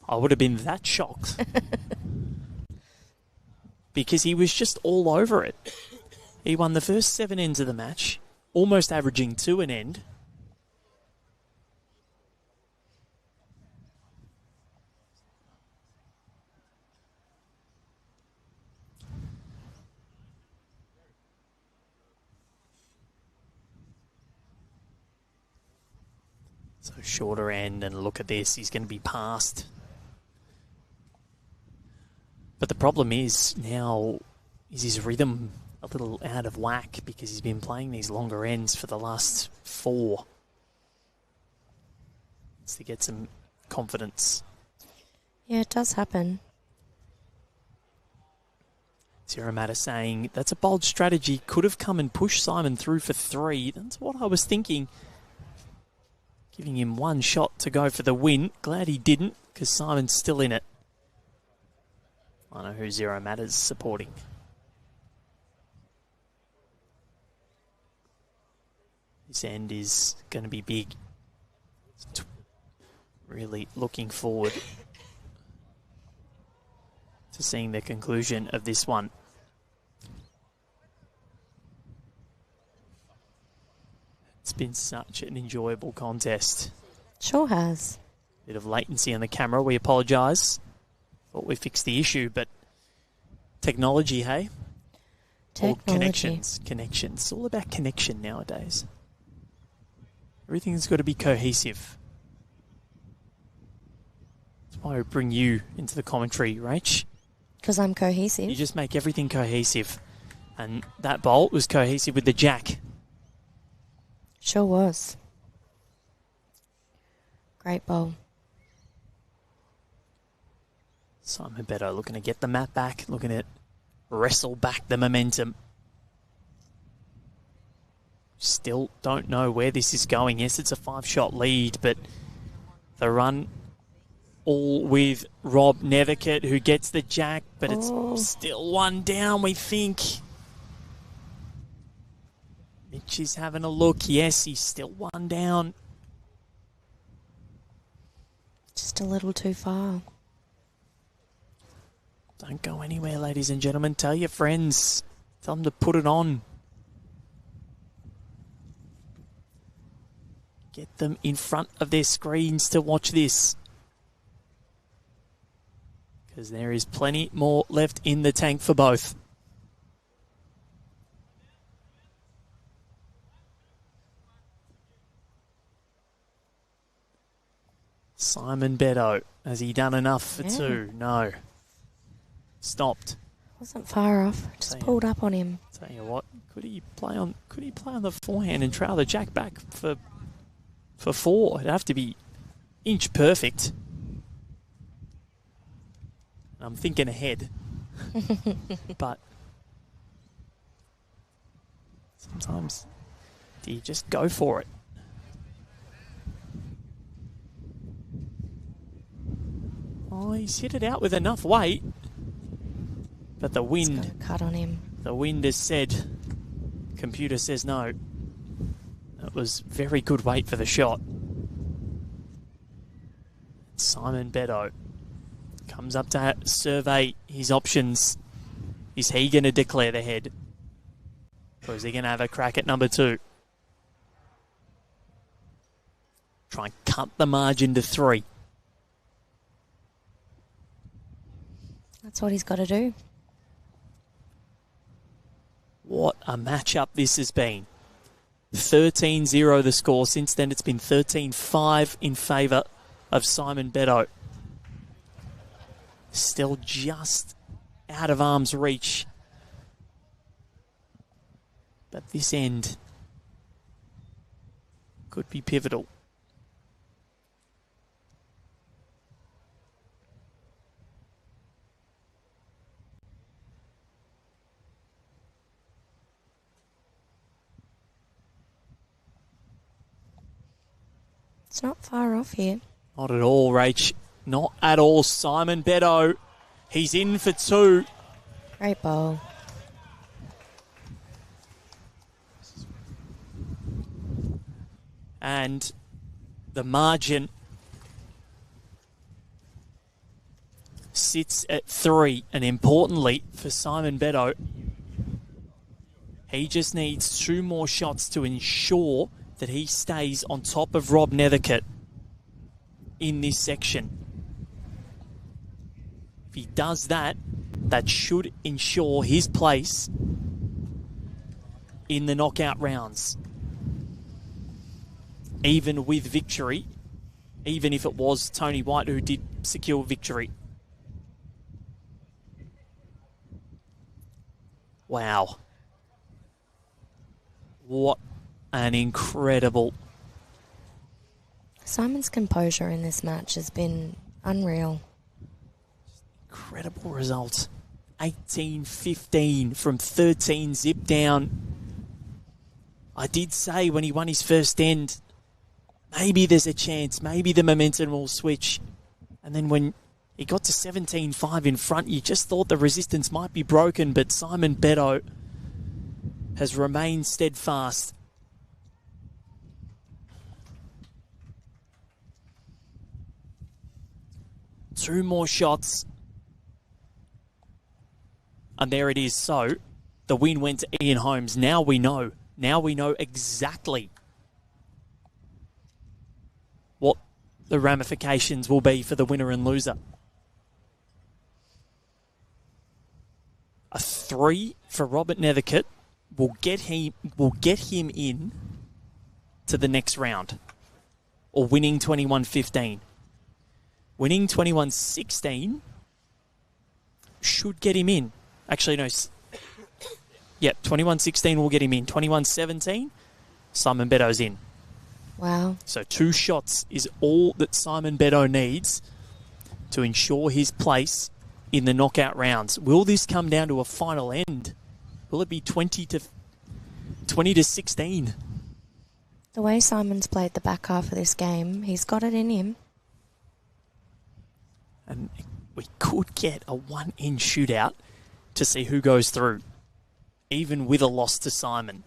I would have been that shocked. Because he was just all over it. He won the first 7 ends of the match, almost averaging 2 an end. So shorter end, and look at this, he's going to be passed. But the problem is now is his rhythm a little out of whack because he's been playing these longer ends for the last 4. To get some confidence. Yeah, it does happen. Zero Matter saying, that's a bold strategy. Could have come and pushed Simon through for 3. That's what I was thinking. Giving him 1 shot to go for the win. Glad he didn't, because Simon's still in it. I know who Zero Matter's supporting. This end is going to be big. Really looking forward to seeing the conclusion of this one. It's been such an enjoyable contest. Sure has. Bit of latency on the camera. We apologise. Thought we fixed the issue, but technology, hey? Or connections. Connections. It's all about connection nowadays. Everything's got to be cohesive. That's why I bring you into the commentary, Rach. Because I'm cohesive. You just make everything cohesive. And that bolt was cohesive with the jack. Sure was. Great bowl. Simon Beddoe looking to get the mat back, looking to wrestle back the momentum. Still don't know where this is going. Yes, it's a 5-shot lead, but the run all with Rob Nethercote, who gets the jack, but it's still 1 down, we think. Mitch is having a look. Yes, he's still 1 down. Just a little too far. Don't go anywhere, ladies and gentlemen. Tell your friends. Tell them to put it on. Get them in front of their screens to watch this. Because there is plenty more left in the tank for both. Simon Beddoe, has he done enough for 2? No. Stopped. Wasn't far off. Just pulled up on him. Tell you what, could he play on the forehand and trail the jack back for 4? It'd have to be inch perfect. I'm thinking ahead. But sometimes do you just go for it? Oh, he's hit it out with enough weight. But the wind... It's got a cut on him. The wind has said... Computer says no. That was very good weight for the shot. Simon Beddoe comes up to survey his options. Is he going to declare the head? Or is he going to have a crack at number 2? Try and cut the margin to 3. That's what he's got to do. What a matchup this has been. 13-0 the score. Since then, it's been 13-5 in favour of Simon Beddoe. Still just out of arm's reach. But this end could be pivotal. It's not far off here. Not at all, Rach. Not at all. Simon Beddoe. He's in for 2. Great bowl. And the margin sits at 3. And importantly for Simon Beddoe, he just needs 2 more shots to ensure that he stays on top of Rob Nethercote in this section. If he does that, that should ensure his place in the knockout rounds. Even with victory, even if it was Tony White who did secure victory. Wow. What an incredible... Simon's composure in this match has been unreal. Incredible result. 18-15 from 13 zip down. I did say when he won his first end, maybe there's a chance, maybe the momentum will switch. And then when he got to 17-5 in front, you just thought the resistance might be broken, but Simon Beddoe has remained steadfast. Two more shots. And there it is. So, the win went to Ian Holmes. Now we know. Now we know exactly what the ramifications will be for the winner and loser. A 3 for Robert Nethercote will get him in to the next round. Or winning 21-15. Winning 21-16 should get him in. Actually, no. Yep, 21-16 will get him in. 21-17, Simon Beddoe's in. Wow. So 2 shots is all that Simon Beddoe needs to ensure his place in the knockout rounds. Will this come down to a final end? Will it be 20-16? The way Simon's played the back half of this game, he's got it in him. And we could get a one-end shootout to see who goes through, even with a loss to Simon.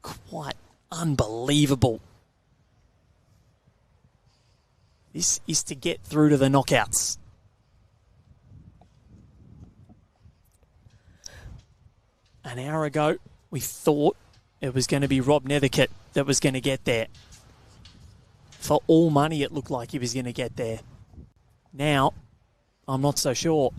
Quite unbelievable. This is to get through to the knockouts. An hour ago, we thought it was going to be Rob Nethercote that was going to get there. For all money, it looked like he was going to get there. Now, I'm not so sure.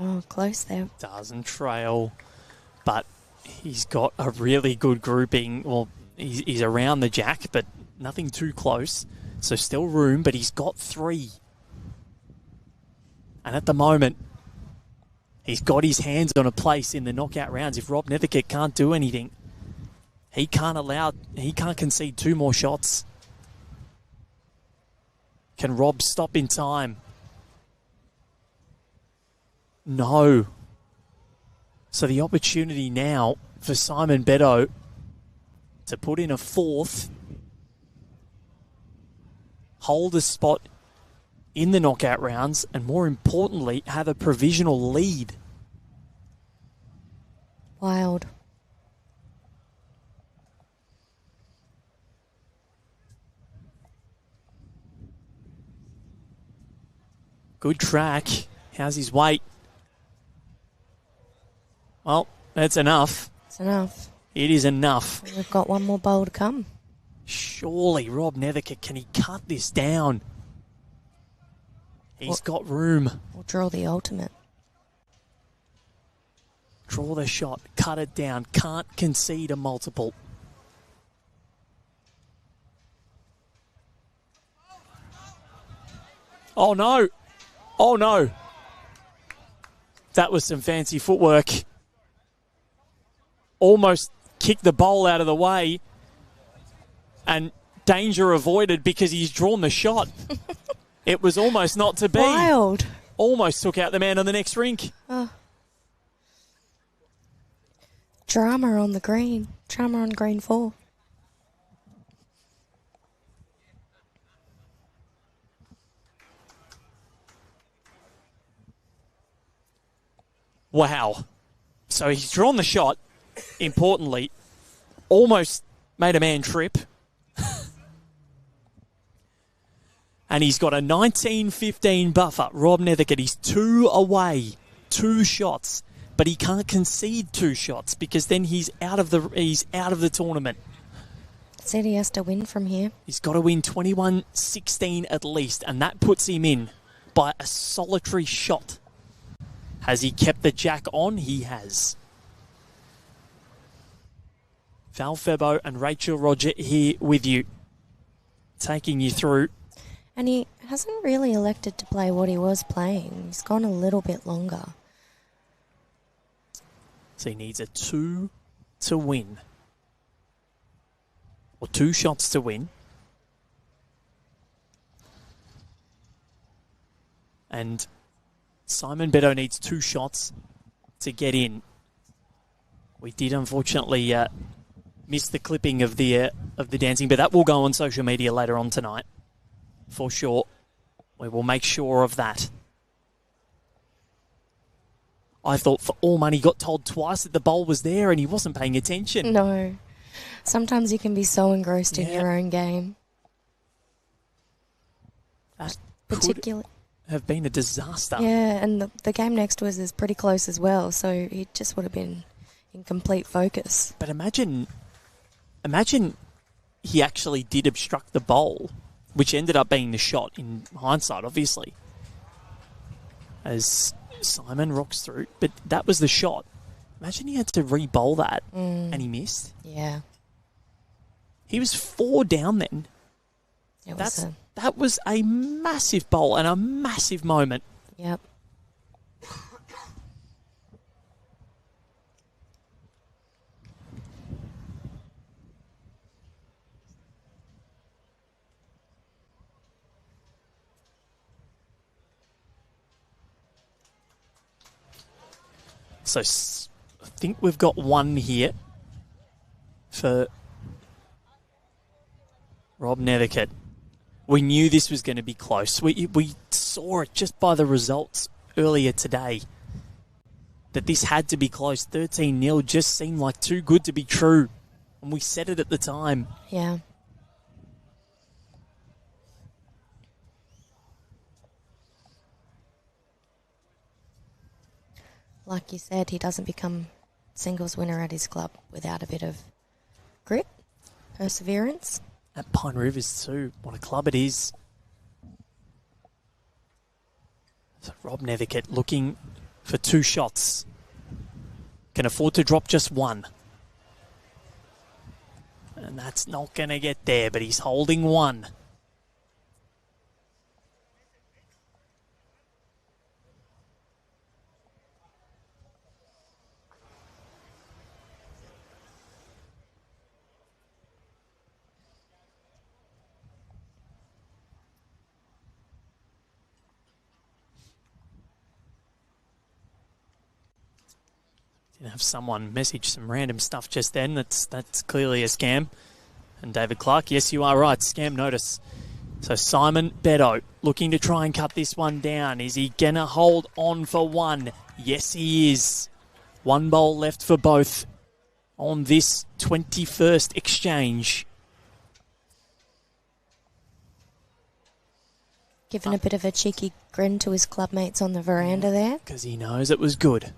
Oh, close there. Doesn't trail, but he's got a really good grouping. Well, he's around the jack, but nothing too close. So still room, but he's got 3. And at the moment, he's got his hands on a place in the knockout rounds. If Rob Nethercote can't do anything, he can't concede 2 more shots. Can Rob stop in time? No. So the opportunity now for Simon Beddoe to put in a 4th, hold a spot in the knockout rounds, and more importantly, have a provisional lead. Wild. Good track. How's his weight? Well, that's enough. It's enough. It is enough. We've got one more bowl to come. Surely, Rob Nethercote, can he cut this down? He's got room. We'll draw the ultimate. Draw the shot. Cut it down. Can't concede a multiple. Oh, no. Oh, no. That was some fancy footwork. Almost kicked the bowl out of the way. And danger avoided because he's drawn the shot. It was almost not to be. Wild. Almost took out the man on the next rink. Oh. Drama on the green. Drama on green 4. Wow. So he's drawn the shot, importantly, almost made a man trip. And he's got a 19-15 buffer. Rob Nethercote, he's 2 away. 2 shots. but he can't concede 2 shots because then he's out of the tournament. Said he has to win from here. He's got to win 21-16 at least, and that puts him in by a solitary shot. Has he kept the jack on? He has. Val Febo and Rachel Roger here with you, taking you through. And he hasn't really elected to play what he was playing. He's gone a little bit longer. So he needs a 2 to win. Or 2 shots to win. And Simon Beddoe needs 2 shots to get in. We did unfortunately miss the clipping of the dancing, but that will go on social media later on tonight. For sure. We will make sure of that. I thought for all money got told twice that the bowl was there and he wasn't paying attention. No. Sometimes you can be so engrossed in your own game. That Particularly could have been a disaster. Yeah, and the game next to us is pretty close as well, so he just would have been in complete focus. But imagine he actually did obstruct the bowl, which ended up being the shot in hindsight, obviously. As Simon rocks through, but that was the shot. Imagine he had to re-bowl that and he missed. Yeah. He was 4 down then. That was a massive bowl and a massive moment. Yep. So I think we've got 1 here for Rob Nethercote. We knew this was going to be close. We saw it just by the results earlier today that this had to be close. 13-0 just seemed like too good to be true. And we said it at the time. Yeah. Like you said, he doesn't become singles winner at his club without a bit of grit, perseverance. At Pine Rivers too. What a club it is. So Rob Nethercote looking for 2 shots. Can afford to drop just 1. And that's not going to get there, but he's holding 1. Have someone message some random stuff just then. That's clearly a scam. And David Clark, yes, you are right. Scam notice. So Simon Beddoe looking to try and cut this one down. Is he going to hold on for 1? Yes, he is. 1 bowl left for both on this 21st exchange. Giving a bit of a cheeky grin to his clubmates on the veranda there. Because he knows it was good.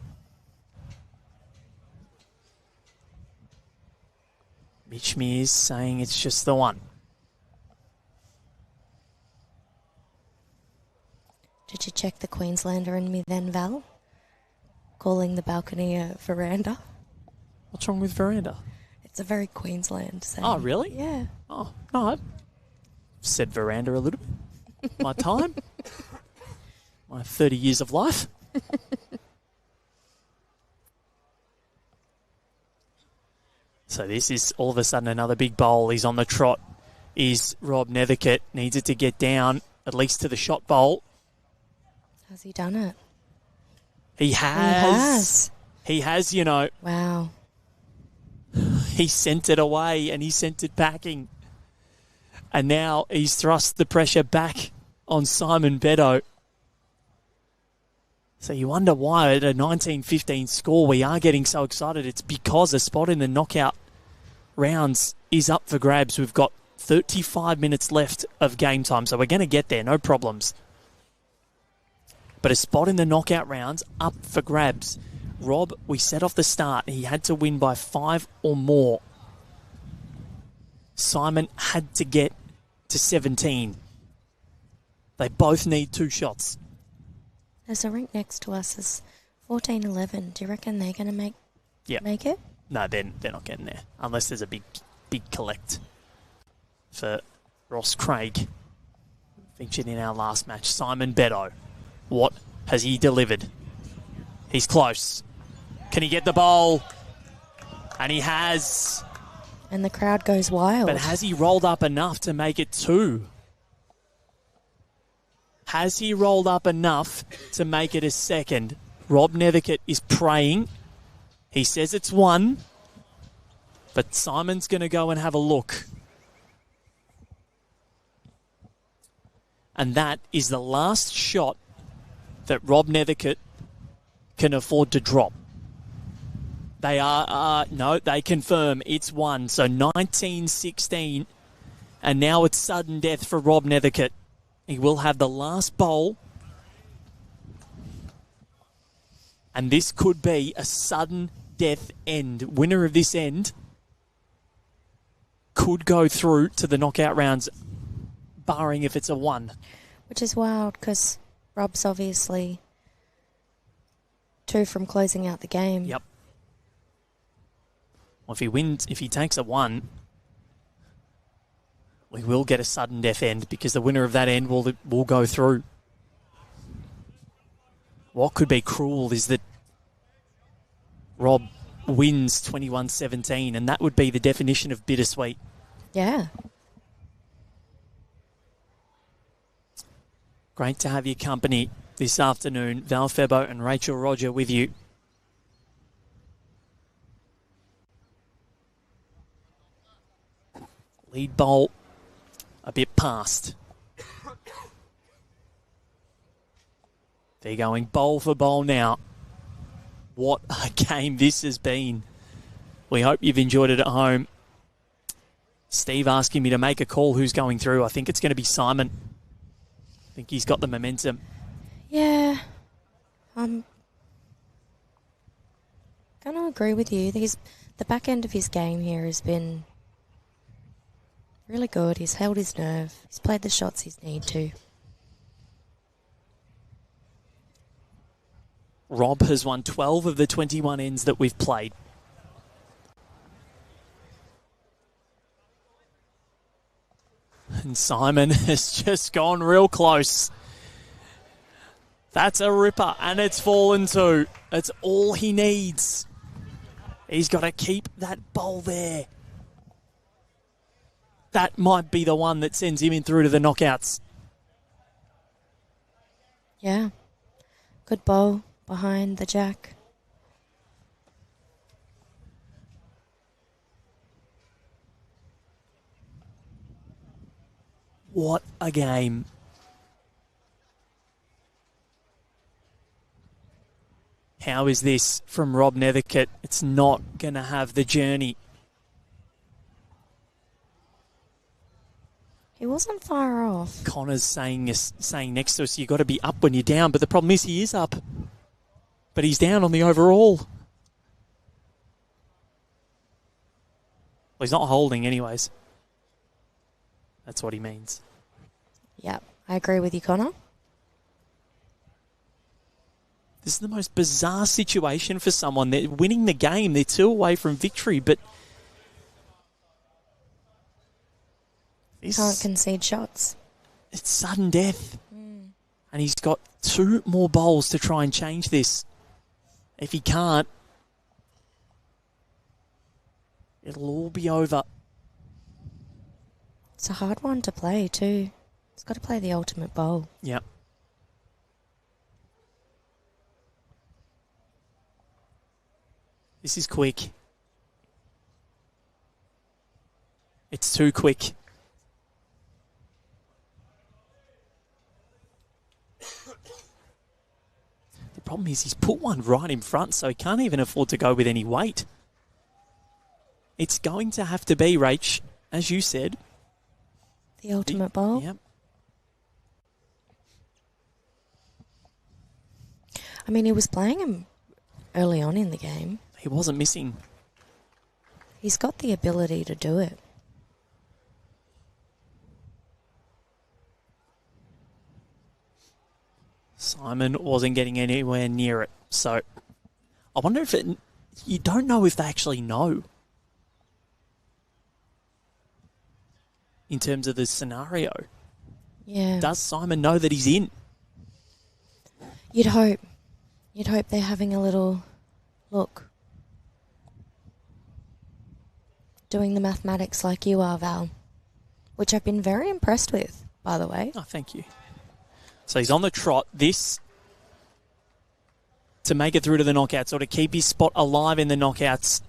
Mitch Mears saying it's just the 1. Did you check the Queenslander in me then, Val? Calling the balcony a veranda. What's wrong with veranda? It's a very Queensland saying. Oh, really? Yeah. Oh, no, I've said veranda a little bit. My time. My 30 years of life. So this is all of a sudden another big bowl. He's on the trot. Is Rob Nethercote. Needs it to get down, at least to the shot bowl. Has he done it? He has. He has. He has, you know. Wow. He sent it away and he sent it packing. And now he's thrust the pressure back on Simon Beddoe. So you wonder why at a 19-15 score we are getting so excited. It's because a spot in the knockout rounds is up for grabs. We've got 35 minutes left of game time, so we're going to get there, no problems. But a spot in the knockout rounds up for grabs. Rob, we said off the start, he had to win by 5 or more. Simon had to get to 17. They both need 2 shots. There's a rink next to us. It's 14-11. Do you reckon they're going to make it? No, they're not getting there. Unless there's a big collect for Ross Craig. Featured in our last match. Simon Beddoe. What has he delivered? He's close. Can he get the bowl? And he has. And the crowd goes wild. But has he rolled up enough to make it 2? Has he rolled up enough to make it a second? Rob Nethercote is praying. He says it's 1. But Simon's going to go and have a look. And that is the last shot that Rob Nethercote can afford to drop. They they confirm it's 1. So 19-16. And now it's sudden death for Rob Nethercote. He will have the last bowl. And this could be a sudden death end. Winner of this end could go through to the knockout rounds, barring if it's a 1. Which is wild because Rob's obviously 2 from closing out the game. Yep. Well, if he takes a 1, we will get a sudden death end because the winner of that end will go through. What could be cruel is that Rob wins 21-17, and that would be the definition of bittersweet. Yeah. Great to have your company this afternoon. Val Febo and Rachel Roger with you. Lead bowl a bit past. They're going bowl for bowl now. What a game this has been. We hope you've enjoyed it at home. Steve asking me to make a call who's going through. I think it's going to be Simon. I think he's got the momentum. Yeah. I'm going to agree with you. The back end of his game here has been really good. He's held his nerve. He's played the shots he's need to. Rob has won 12 of the 21 ends that we've played. And Simon has just gone real close. That's a ripper, and it's fallen too. It's all he needs. He's got to keep that bowl there. That might be the one that sends him in through to the knockouts. Yeah. Good bowl behind the jack. What a game. How is this from Rob Nethercote? It's not going to have the journey. He wasn't far off. Connor's saying next to us, you've got to be up when you're down. But the problem is he is up. But he's down on the overall. Well, he's not holding anyways. That's what he means. Yeah, I agree with you, Connor. This is the most bizarre situation for someone. They're winning the game. They're 2 away from victory, but Can't concede shots. It's sudden death. And he's got 2 more bowls to try and change this. If he can't, it'll all be over. It's a hard one to play too. He's got to play the ultimate bowl. Yep. This is quick. It's too quick. The problem is he's put one right in front, so he can't even afford to go with any weight. It's going to have to be, Rach, as you said. The ultimate bowl? Yep. I mean, he was playing him early on in the game. He wasn't missing. He's got the ability to do it. Simon wasn't getting anywhere near it. So I wonder if it... You don't know if they actually know. In terms of the scenario. Yeah. Does Simon know that he's in? You'd hope. You'd hope they're having a little look. Doing the mathematics like you are, Val. Which I've been very impressed with, by the way. Oh, thank you. So he's on the trot. This to make it through to the knockouts or to keep his spot alive in the knockouts.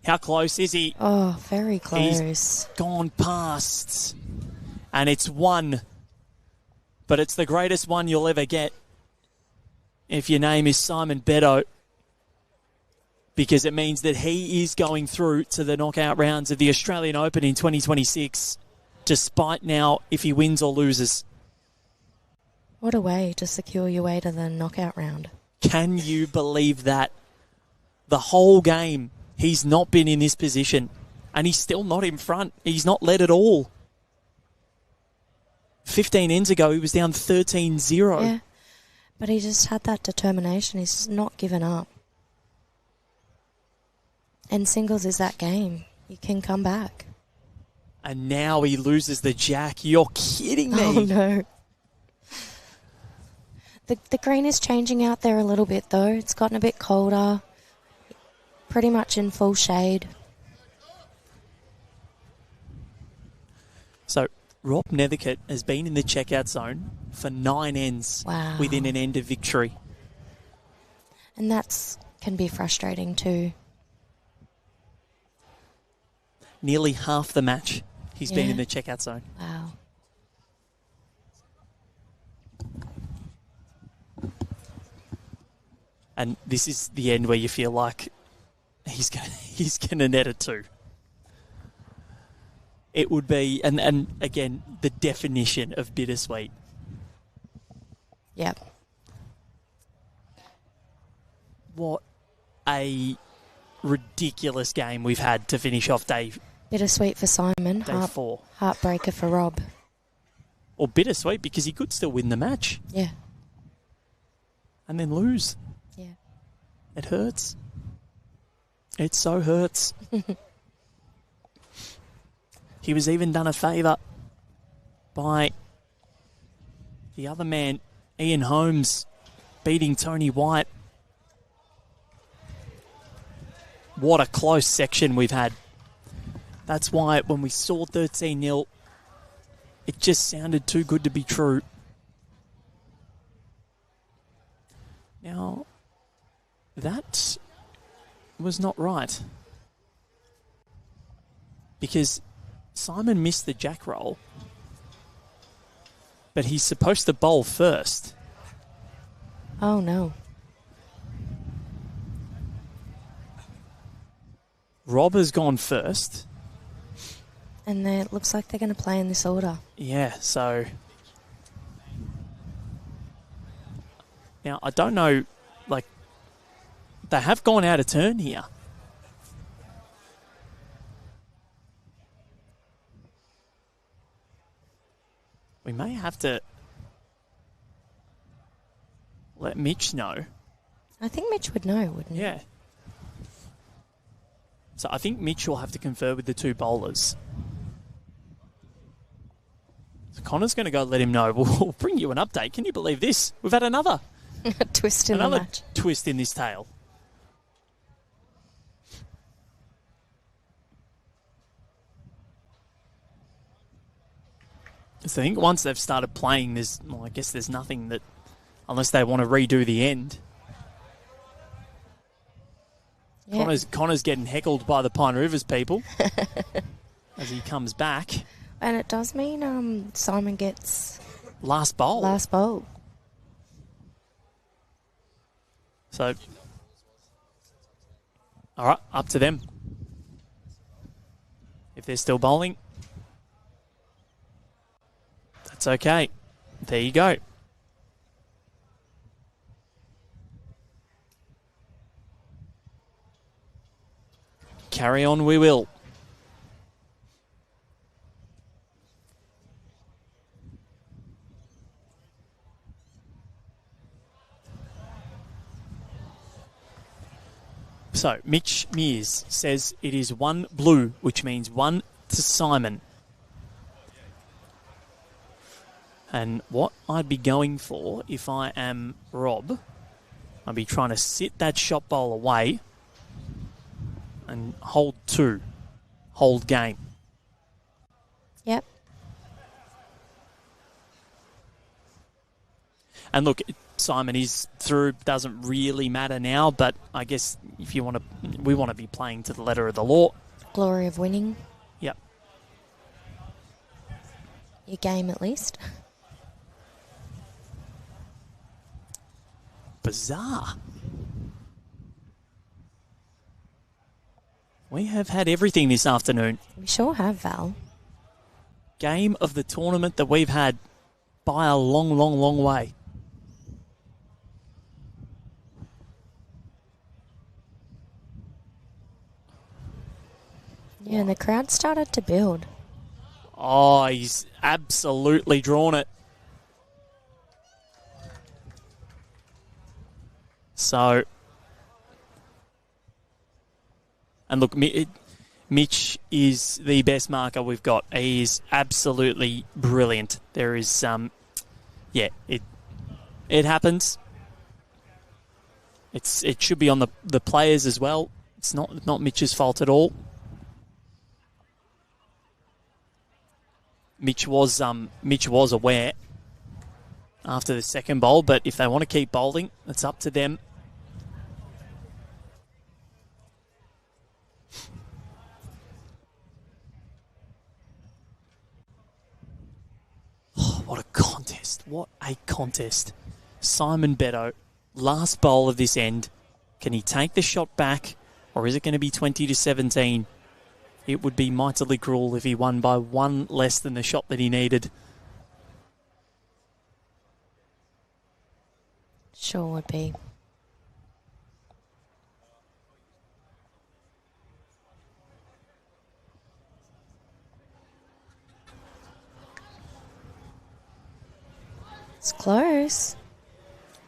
How close is he? Oh, very close. He's gone past. And it's one. But it's the greatest one you'll ever get if your name is Simon Beddoe. Because it means that he is going through to the knockout rounds of the Australian Open in 2026. Despite now if he wins or loses. What a way to secure your way to the knockout round. Can you believe that? The whole game, he's not been in this position. And he's still not in front. He's not led at all. 15 ends ago, he was down 13-0. Yeah, but he just had that determination. He's not given up. And singles is that game. You can come back. And now he loses the jack. You're kidding me. Oh, no. The green is changing out there a little bit, though. It's gotten a bit colder. Pretty much in full shade. So, Rob Nethercote has been in the checkout zone for 9 ends within an end of victory. And that's can be frustrating too. Nearly half the match he's been in the checkout zone. Wow. And this is the end where you feel like he's gonna net it too. It would be, and again, the definition of bittersweet. Yep. What a ridiculous game we've had to finish off day Bittersweet for Simon. Day 4. Heartbreaker for Rob. Or bittersweet because he could still win the match. Yeah. And then lose. Yeah. It hurts. It so hurts. He was even done a favour by the other man, Ian Holmes, beating Tony White. What a close section we've had. That's why when we saw 13-0, it just sounded too good to be true. Now, that was not right. Because Simon missed the jack roll, but he's supposed to bowl first. Oh, no. Rob has gone first. And it looks like they're going to play in this order. Yeah, so... Now, I don't know, like, they have gone out of turn here. We may have to let Mitch know. I think Mitch would know, wouldn't he? Yeah. So I think Mitch will have to confer with the two bowlers. So Connor's going to go let him know. We'll bring you an update. Can you believe this? We've had another twist in the match. Twist in this tale. So I think once they've started playing, I guess there's nothing that, unless they want to redo the end. Yeah. Connor's getting heckled by the Pine Rivers people as he comes back. And it does mean Simon gets... Last bowl. Last bowl. So, all right, up to them. If they're still bowling, that's okay. There you go. carry on we will. So, Mitch Mears says it is 1 blue, which means 1 to Simon. And what I'd be going for if I am Rob, I'd be trying to sit that shot bowl away and hold 2. Hold game. Yep. And look, Simon is through, doesn't really matter now, but I guess if you want to, we want to be playing to the letter of the law. Glory of winning. Yep. Your game, at least. Bizarre. We have had everything this afternoon. We sure have, Val. Game of the tournament that we've had by a long, long, long way. Yeah, and the crowd started to build. Oh, he's absolutely drawn it. So, and look, Mitch is the best marker we've got. He is absolutely brilliant. There is, yeah, it happens. It should be on the players as well. It's not Mitch's fault at all. Mitch was aware after the second bowl, but if they want to keep bowling, it's up to them. Oh, what a contest. What a contest. Simon Beddoe, last bowl of this end. Can he take the shot back, or is it going to be 20-17? It would be mightily cruel if he won by 1 less than the shot that he needed. Sure would be. It's close.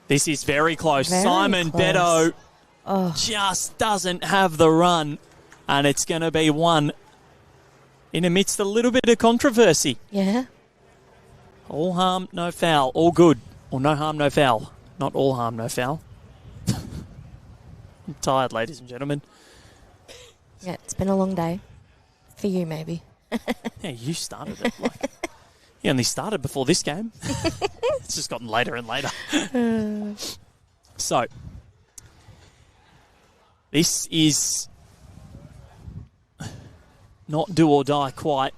This is very close. Very Simon close. Beddoe just doesn't have the run, and it's going to be 1 in amidst a little bit of controversy. Yeah. All harm, no foul. All good. Or no harm, no foul. Not all harm, no foul. I'm tired, ladies and gentlemen. Yeah, it's been a long day. For you, maybe. Yeah, you started it. You only started before this game. It's just gotten later and later. So, this is not do or die quite.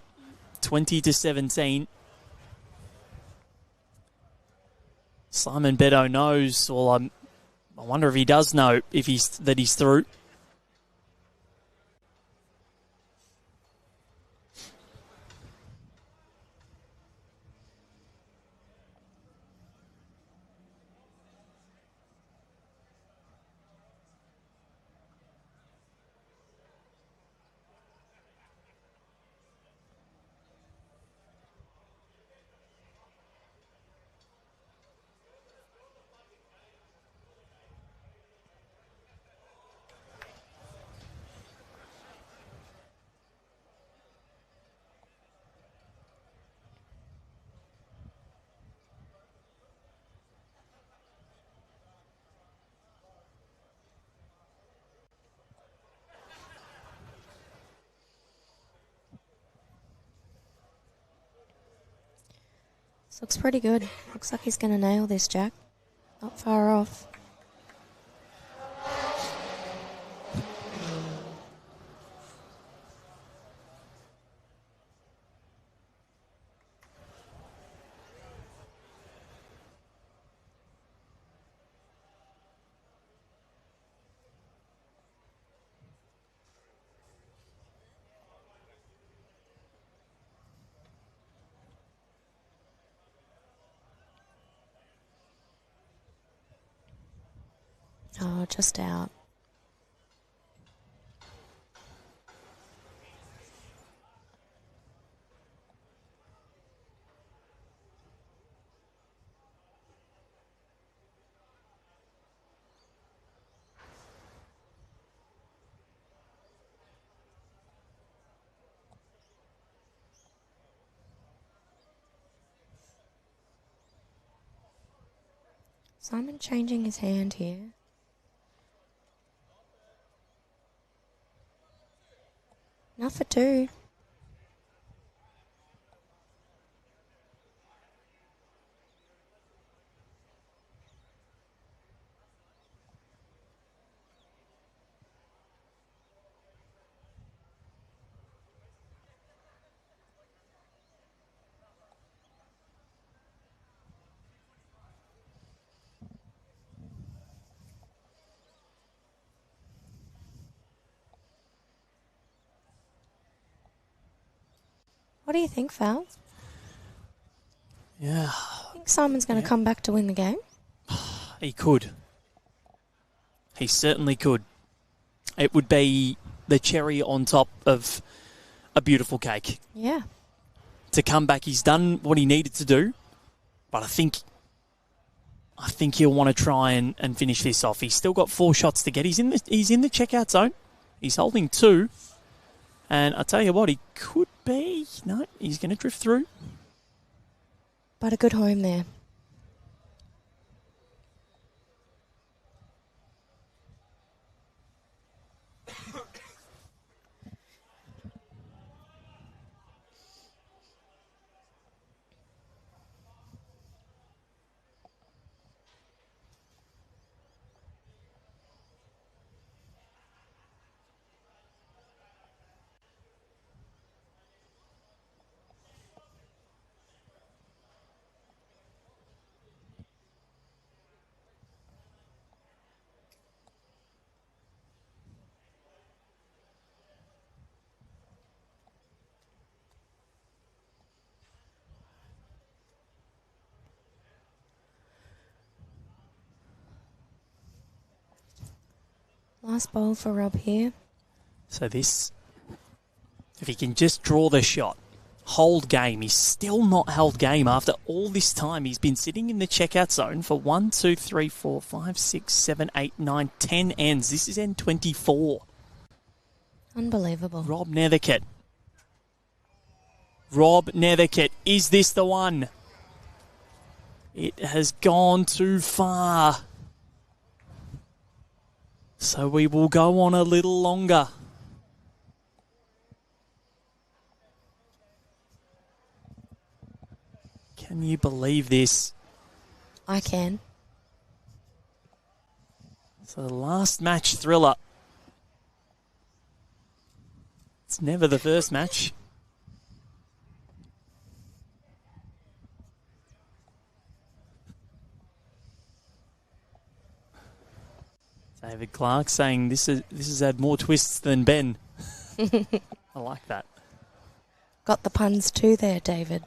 20-17. Simon Beddoe knows, or I wonder if he does know if that he's through. This looks pretty good. Looks like he's going to nail this, Jack. Not far off. Oh, just out. Simon changing his hand here. Not for two. What do you think, Val? Yeah, I think Simon's going to come back to win the game. he could. He certainly could. It would be the cherry on top of a beautiful cake. Yeah. To come back, he's done what he needed to do, but I think he'll want to try and finish this off. He's still got 4 shots to get. He's in the checkout zone. He's holding 2. And I tell you what, he could be. No, he's going to drift through. But a good home there. Last bowl for Rob here. So this, if he can just draw the shot, hold game. He's still not held game after all this time. He's been sitting in the checkout zone for 1, 2, 3, 4, 5, 6, 7, 8, 9, 10 ends. This is end 24. Unbelievable. Rob Nethercote. Rob Nethercote. Is this the one? It has gone too far. So we will go on a little longer. Can you believe this? I can. So the last match thriller. It's never the first match. David Clark saying this has had more twists than Ben. I like that. Got the puns too there, David.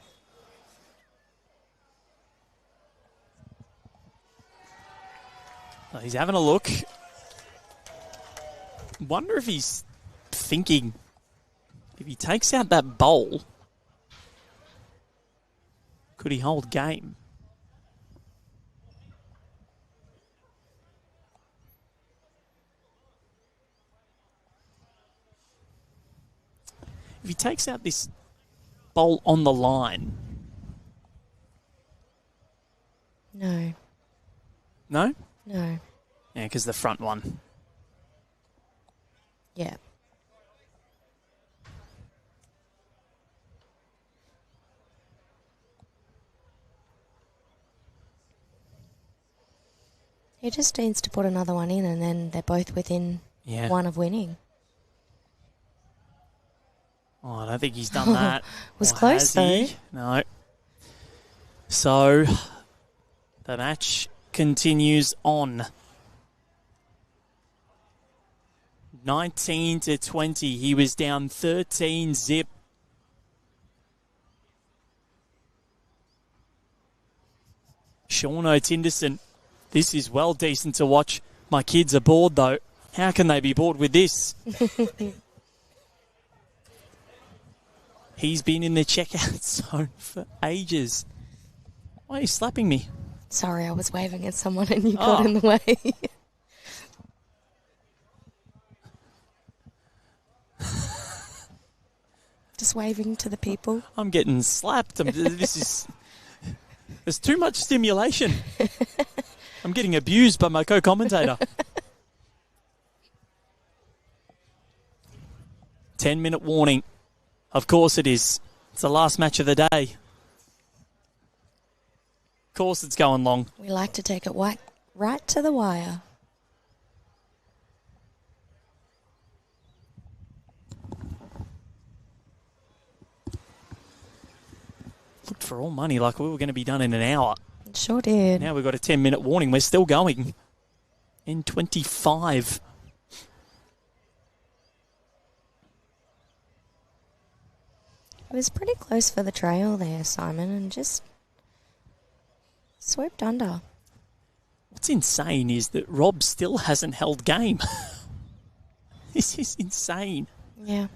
He's having a look. Wonder if he's thinking, if he takes out that bowl, could he hold game? If he takes out this bowl on the line. No. No? No. Yeah, because the front one. Yeah. He just needs to put another one in and then they're both within one of winning. Oh, I don't think he's done that. Was close though. No. So, the match continues on. 19-20. He was down 13 zip. Sean O'Tinderson. This is well decent to watch. My kids are bored though. How can they be bored with this? He's been in the checkout zone for ages. Why are you slapping me? Sorry, I was waving at someone and you got in the way. Just waving to the people. I'm getting slapped. There's too much stimulation. I'm getting abused by my co-commentator. 10-minute warning. Of course it is. It's the last match of the day. Of course it's going long. We like to take it right to the wire. Looked for all money like we were going to be done in an hour. It sure did. Now we've got a 10-minute warning. We're still going. N25. It was pretty close for the trail there, Simon, and just swooped under. What's insane is that Rob still hasn't held game. This is insane. Yeah.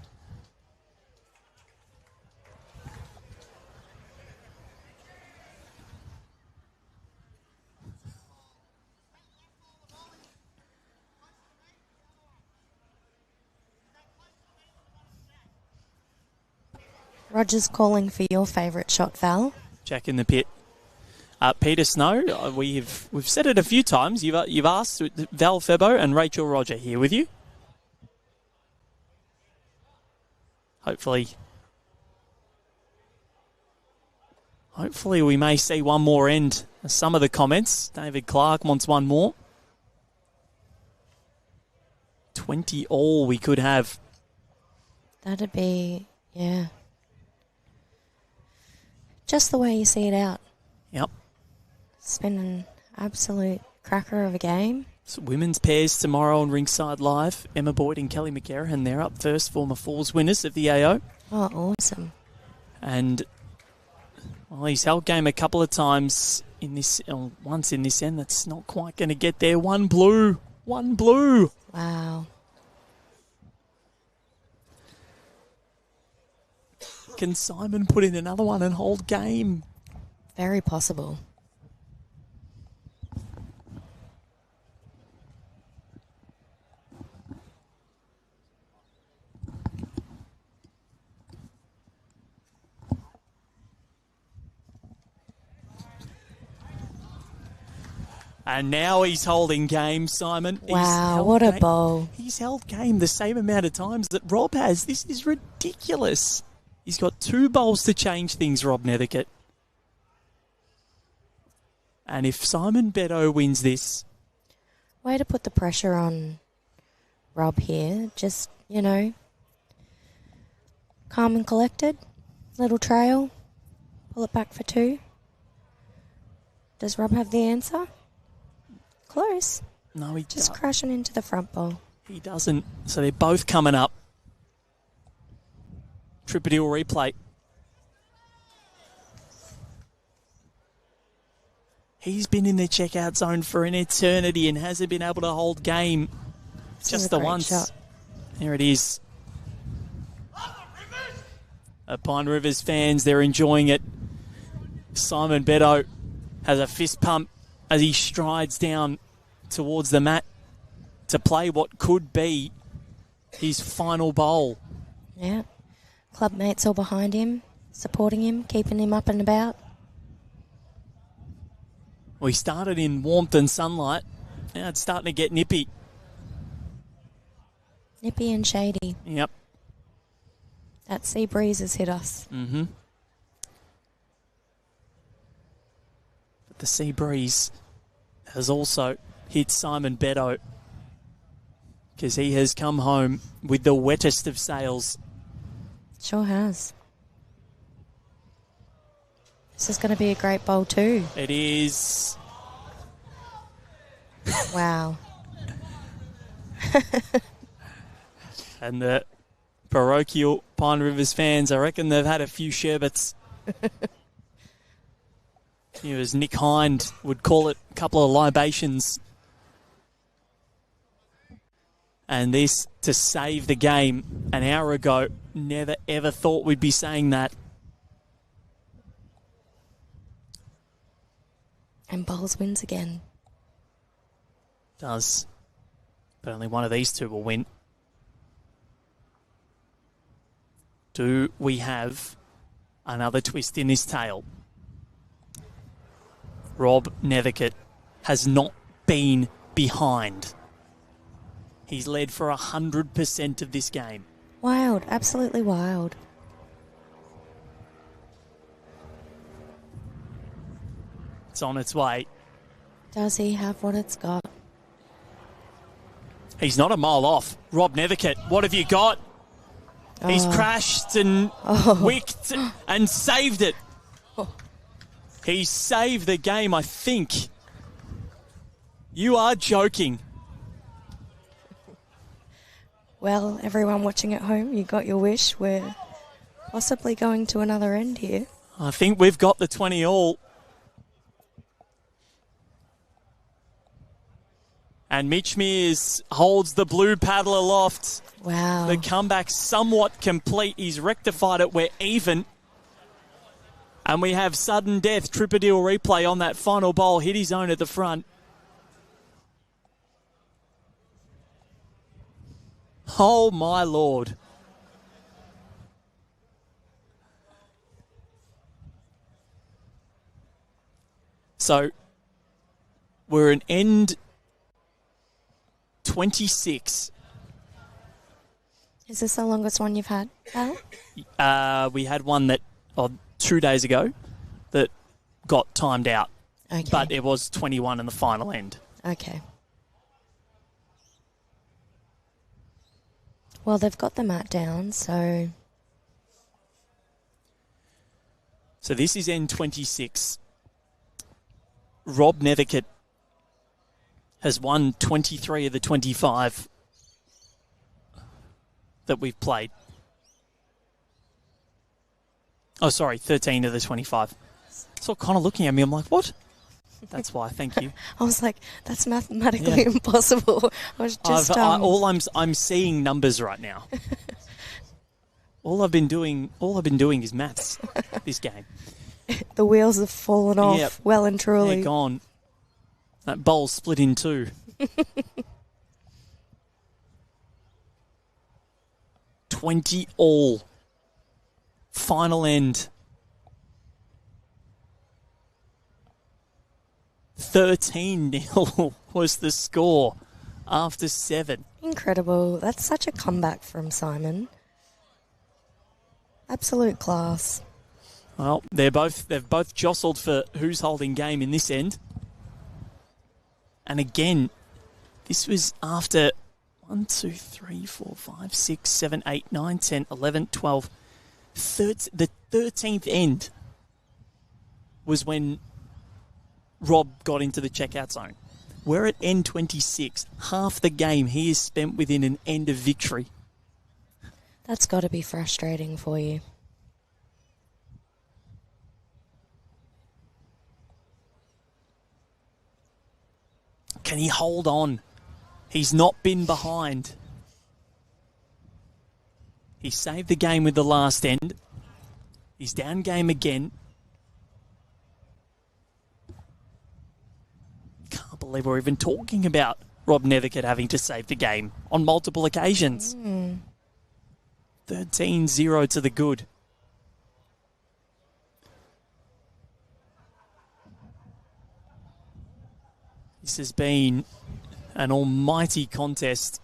Roger's calling for your favourite shot, Val. Jack in the pit. Peter Snow, we've said it a few times. You've asked Val Febo and Rachel Roger here with you. Hopefully we may see one more end. Some of the comments. David Clark wants one more. 20 all we could have. That'd be, yeah. Just the way you see it out. Yep. It's been an absolute cracker of a game. So women's pairs tomorrow on Rinkside Live. Emma Boyd and Kelly McGarrahan, they're up first, former Falls winners of the AO. Oh, awesome. And, well, he's held game a couple of times in this, once in this end. That's not quite going to get there. One blue. Wow. Can Simon put in another one and hold game? Very possible. And now he's holding game, Simon. Wow, what a bowl. He's held game the same amount of times that Rob has. This is ridiculous. He's got 2 bowls to change things, Rob Nethercote. And if Simon Beddoe wins this... Way to put the pressure on Rob here. Just, you know, calm and collected. Little trail. Pull it back for 2. Does Rob have the answer? Close. No, he just crashing into the front bowl. He doesn't. So they're both coming up. Tripadil replay. He's been in the checkout zone for an eternity and hasn't been able to hold game. Just the once. Shot. There it is. Pine Rivers fans, they're enjoying it. Simon Beddoe has a fist pump as he strides down towards the mat to play what could be his final bowl. Yeah. Club mates all behind him, supporting him, keeping him up and about. We started in warmth and sunlight. Now it's starting to get nippy. Nippy and shady. Yep. That sea breeze has hit us. Mm-hmm. But the sea breeze has also hit Simon Beddoe because he has come home with the wettest of sails. Sure has. This is going to be a great bowl too. It is. Wow. And the parochial Pine Rivers fans, I reckon they've had a few sherbets. As Nick Hind would call it, a couple of libations. And this to save the game an hour ago. Never ever thought we'd be saying that. And Bowles wins again. Does. But only one of these two will win. Do we have another twist in this tale? Rob Nethercote has not been behind. He's led for 100% of this game. Wild, absolutely wild. It's on its way. Does he have what it's got? He's not a mile off. Rob Nethercote, what have you got? He's crashed and wicked and saved it. He saved the game, I think. You are joking. Well, everyone watching at home, you got your wish. We're possibly going to another end here. I think we've got the 20 all. And Mitch Mears holds the blue paddle aloft. Wow. The comeback somewhat complete. He's rectified it. We're even. And we have sudden death. Tripadil replay on that final bowl. Hit his own at the front. Oh, my Lord. So, we're an end 26. Is this the longest one you've had, Al? We had one that 2 days ago that got timed out. Okay. But it was 21 in the final end. Okay. Well, they've got the mat down, so... So this is N26. Rob Nethercote has won 23 of the 25 that we've played. Oh, sorry, 13 of the 25. So kind of looking at me, I'm like, what? That's why, thank you. I was like, that's mathematically impossible. I was just... I'm seeing numbers right now. All I've been doing is maths this game. The wheels have fallen off, well and truly. They're gone. That bowl's split in two. 20 all. Final end. 13-0 was the score after 7. Incredible. That's such a comeback from Simon. Absolute class. Well, they've both jostled for who's holding game in this end. And again, this was after 1, 2, 3, 4, 5, 6, 7, 8, 9, 10, 11, 12. The 13th end was when Rob got into the checkout zone. We're at N26. Half the game he has spent within an end of victory. That's got to be frustrating for you. Can he hold on? He's not been behind. He saved the game with the last end. He's down game again. Can't believe we're even talking about Rob Nethercote having to save the game on multiple occasions. 13-0 to the good. This has been an almighty contest.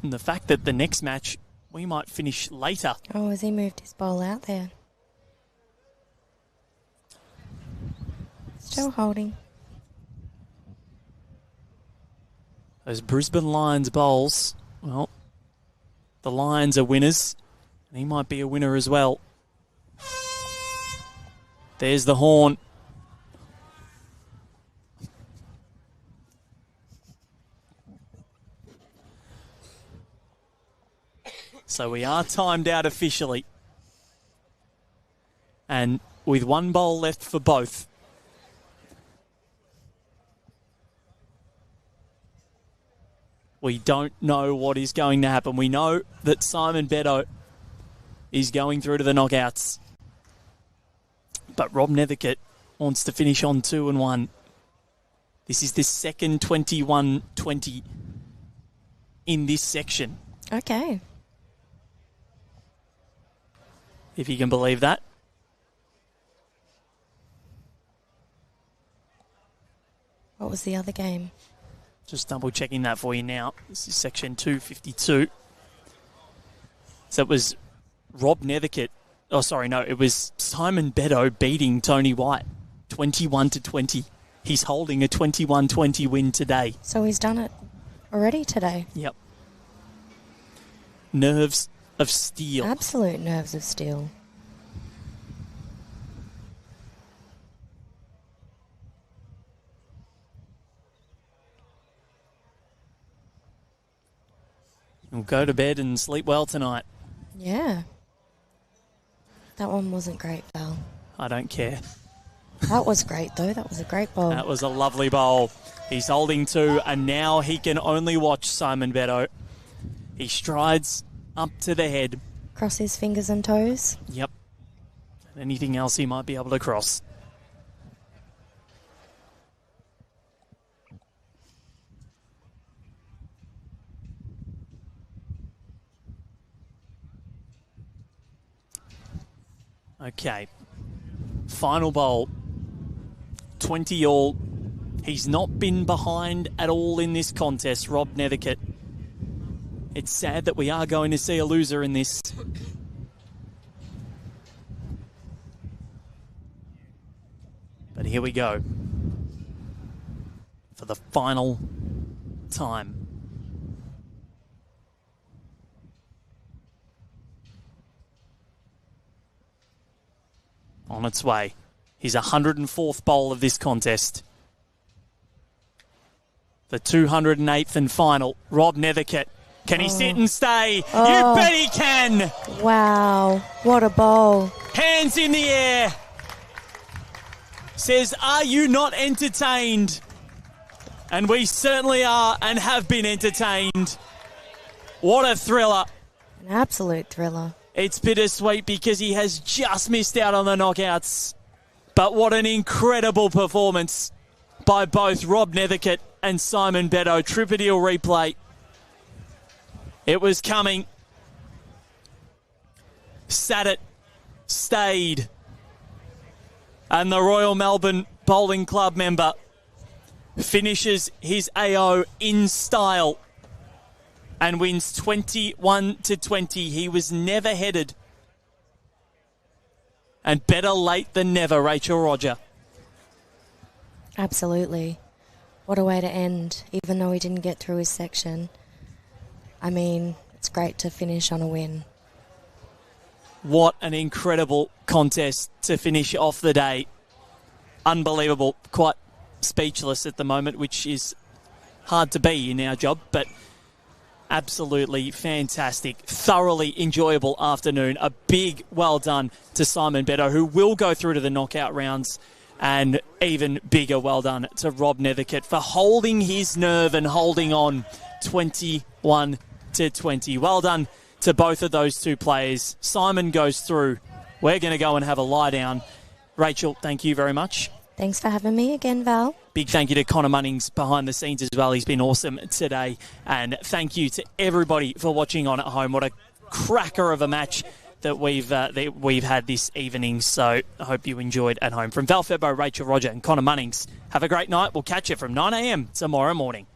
And the fact that the next match, we might finish later. Oh, has he moved his bowl out there? Still holding. Those Brisbane Lions bowls, well, the Lions are winners. And he might be a winner as well. There's the horn. So we are timed out officially. And with one bowl left for both. We don't know what is going to happen. We know that Simon Beddoe is going through to the knockouts. But Rob Nethercote wants to finish on 2-1. This is the second 21-20 in this section. Okay. If you can believe that. What was the other game? Just double checking that for you now. This is section 252. So it was Rob Nethercote. Oh, sorry, no. It was Simon Beddoe beating Tony White 21-20. He's holding a 21-20 win today. So he's done it already today? Yep. Nerves of steel. Absolute nerves of steel. We'll go to bed and sleep well tonight. Yeah. That one wasn't great, Val. I don't care. That was great, though. That was a great bowl. That was a lovely bowl. He's holding 2, and now he can only watch Simon Beddoe. He strides up to the head. Cross his fingers and toes. Yep. Anything else he might be able to cross. Okay. Final bowl. 20 all. He's not been behind at all in this contest, Rob Nethercote. It's sad that we are going to see a loser in this. But here we go. For the final time. On its way. His 104th bowl of this contest. The 208th and final. Rob Nethercote. Can he sit and stay? You bet he can! Wow. What a bowl. Hands in the air. Says, are you not entertained? And we certainly are and have been entertained. What a thriller. An absolute thriller. It's bittersweet because he has just missed out on the knockouts. But what an incredible performance by both Rob Nethercote and Simon Beddoe. Triple-deal replay. It was coming. Sat it. Stayed. And the Royal Melbourne Bowling Club member finishes his AO in style and wins 21-20. He was never headed. And better late than never, Rachel Roger. Absolutely. What a way to end, even though he didn't get through his section. I mean, it's great to finish on a win. What an incredible contest to finish off the day. Unbelievable. Quite speechless at the moment, which is hard to be in our job, but absolutely fantastic, thoroughly enjoyable afternoon. A big well done to Simon Beddoe, who will go through to the knockout rounds, and even bigger well done to Rob Nethercote for holding his nerve and holding on 21-20. Well done to both of those two players. Simon goes through. We're going to go and have a lie down. Rachel, thank you very much. Thanks for having me again, Val. Big thank you to Connor Munnings behind the scenes as well. He's been awesome today. And thank you to everybody for watching on at home. What a cracker of a match that we've had this evening. So I hope you enjoyed at home. From Val Febbo, Rachel Roger and Connor Munnings, have a great night. We'll catch you from 9 a.m. tomorrow morning.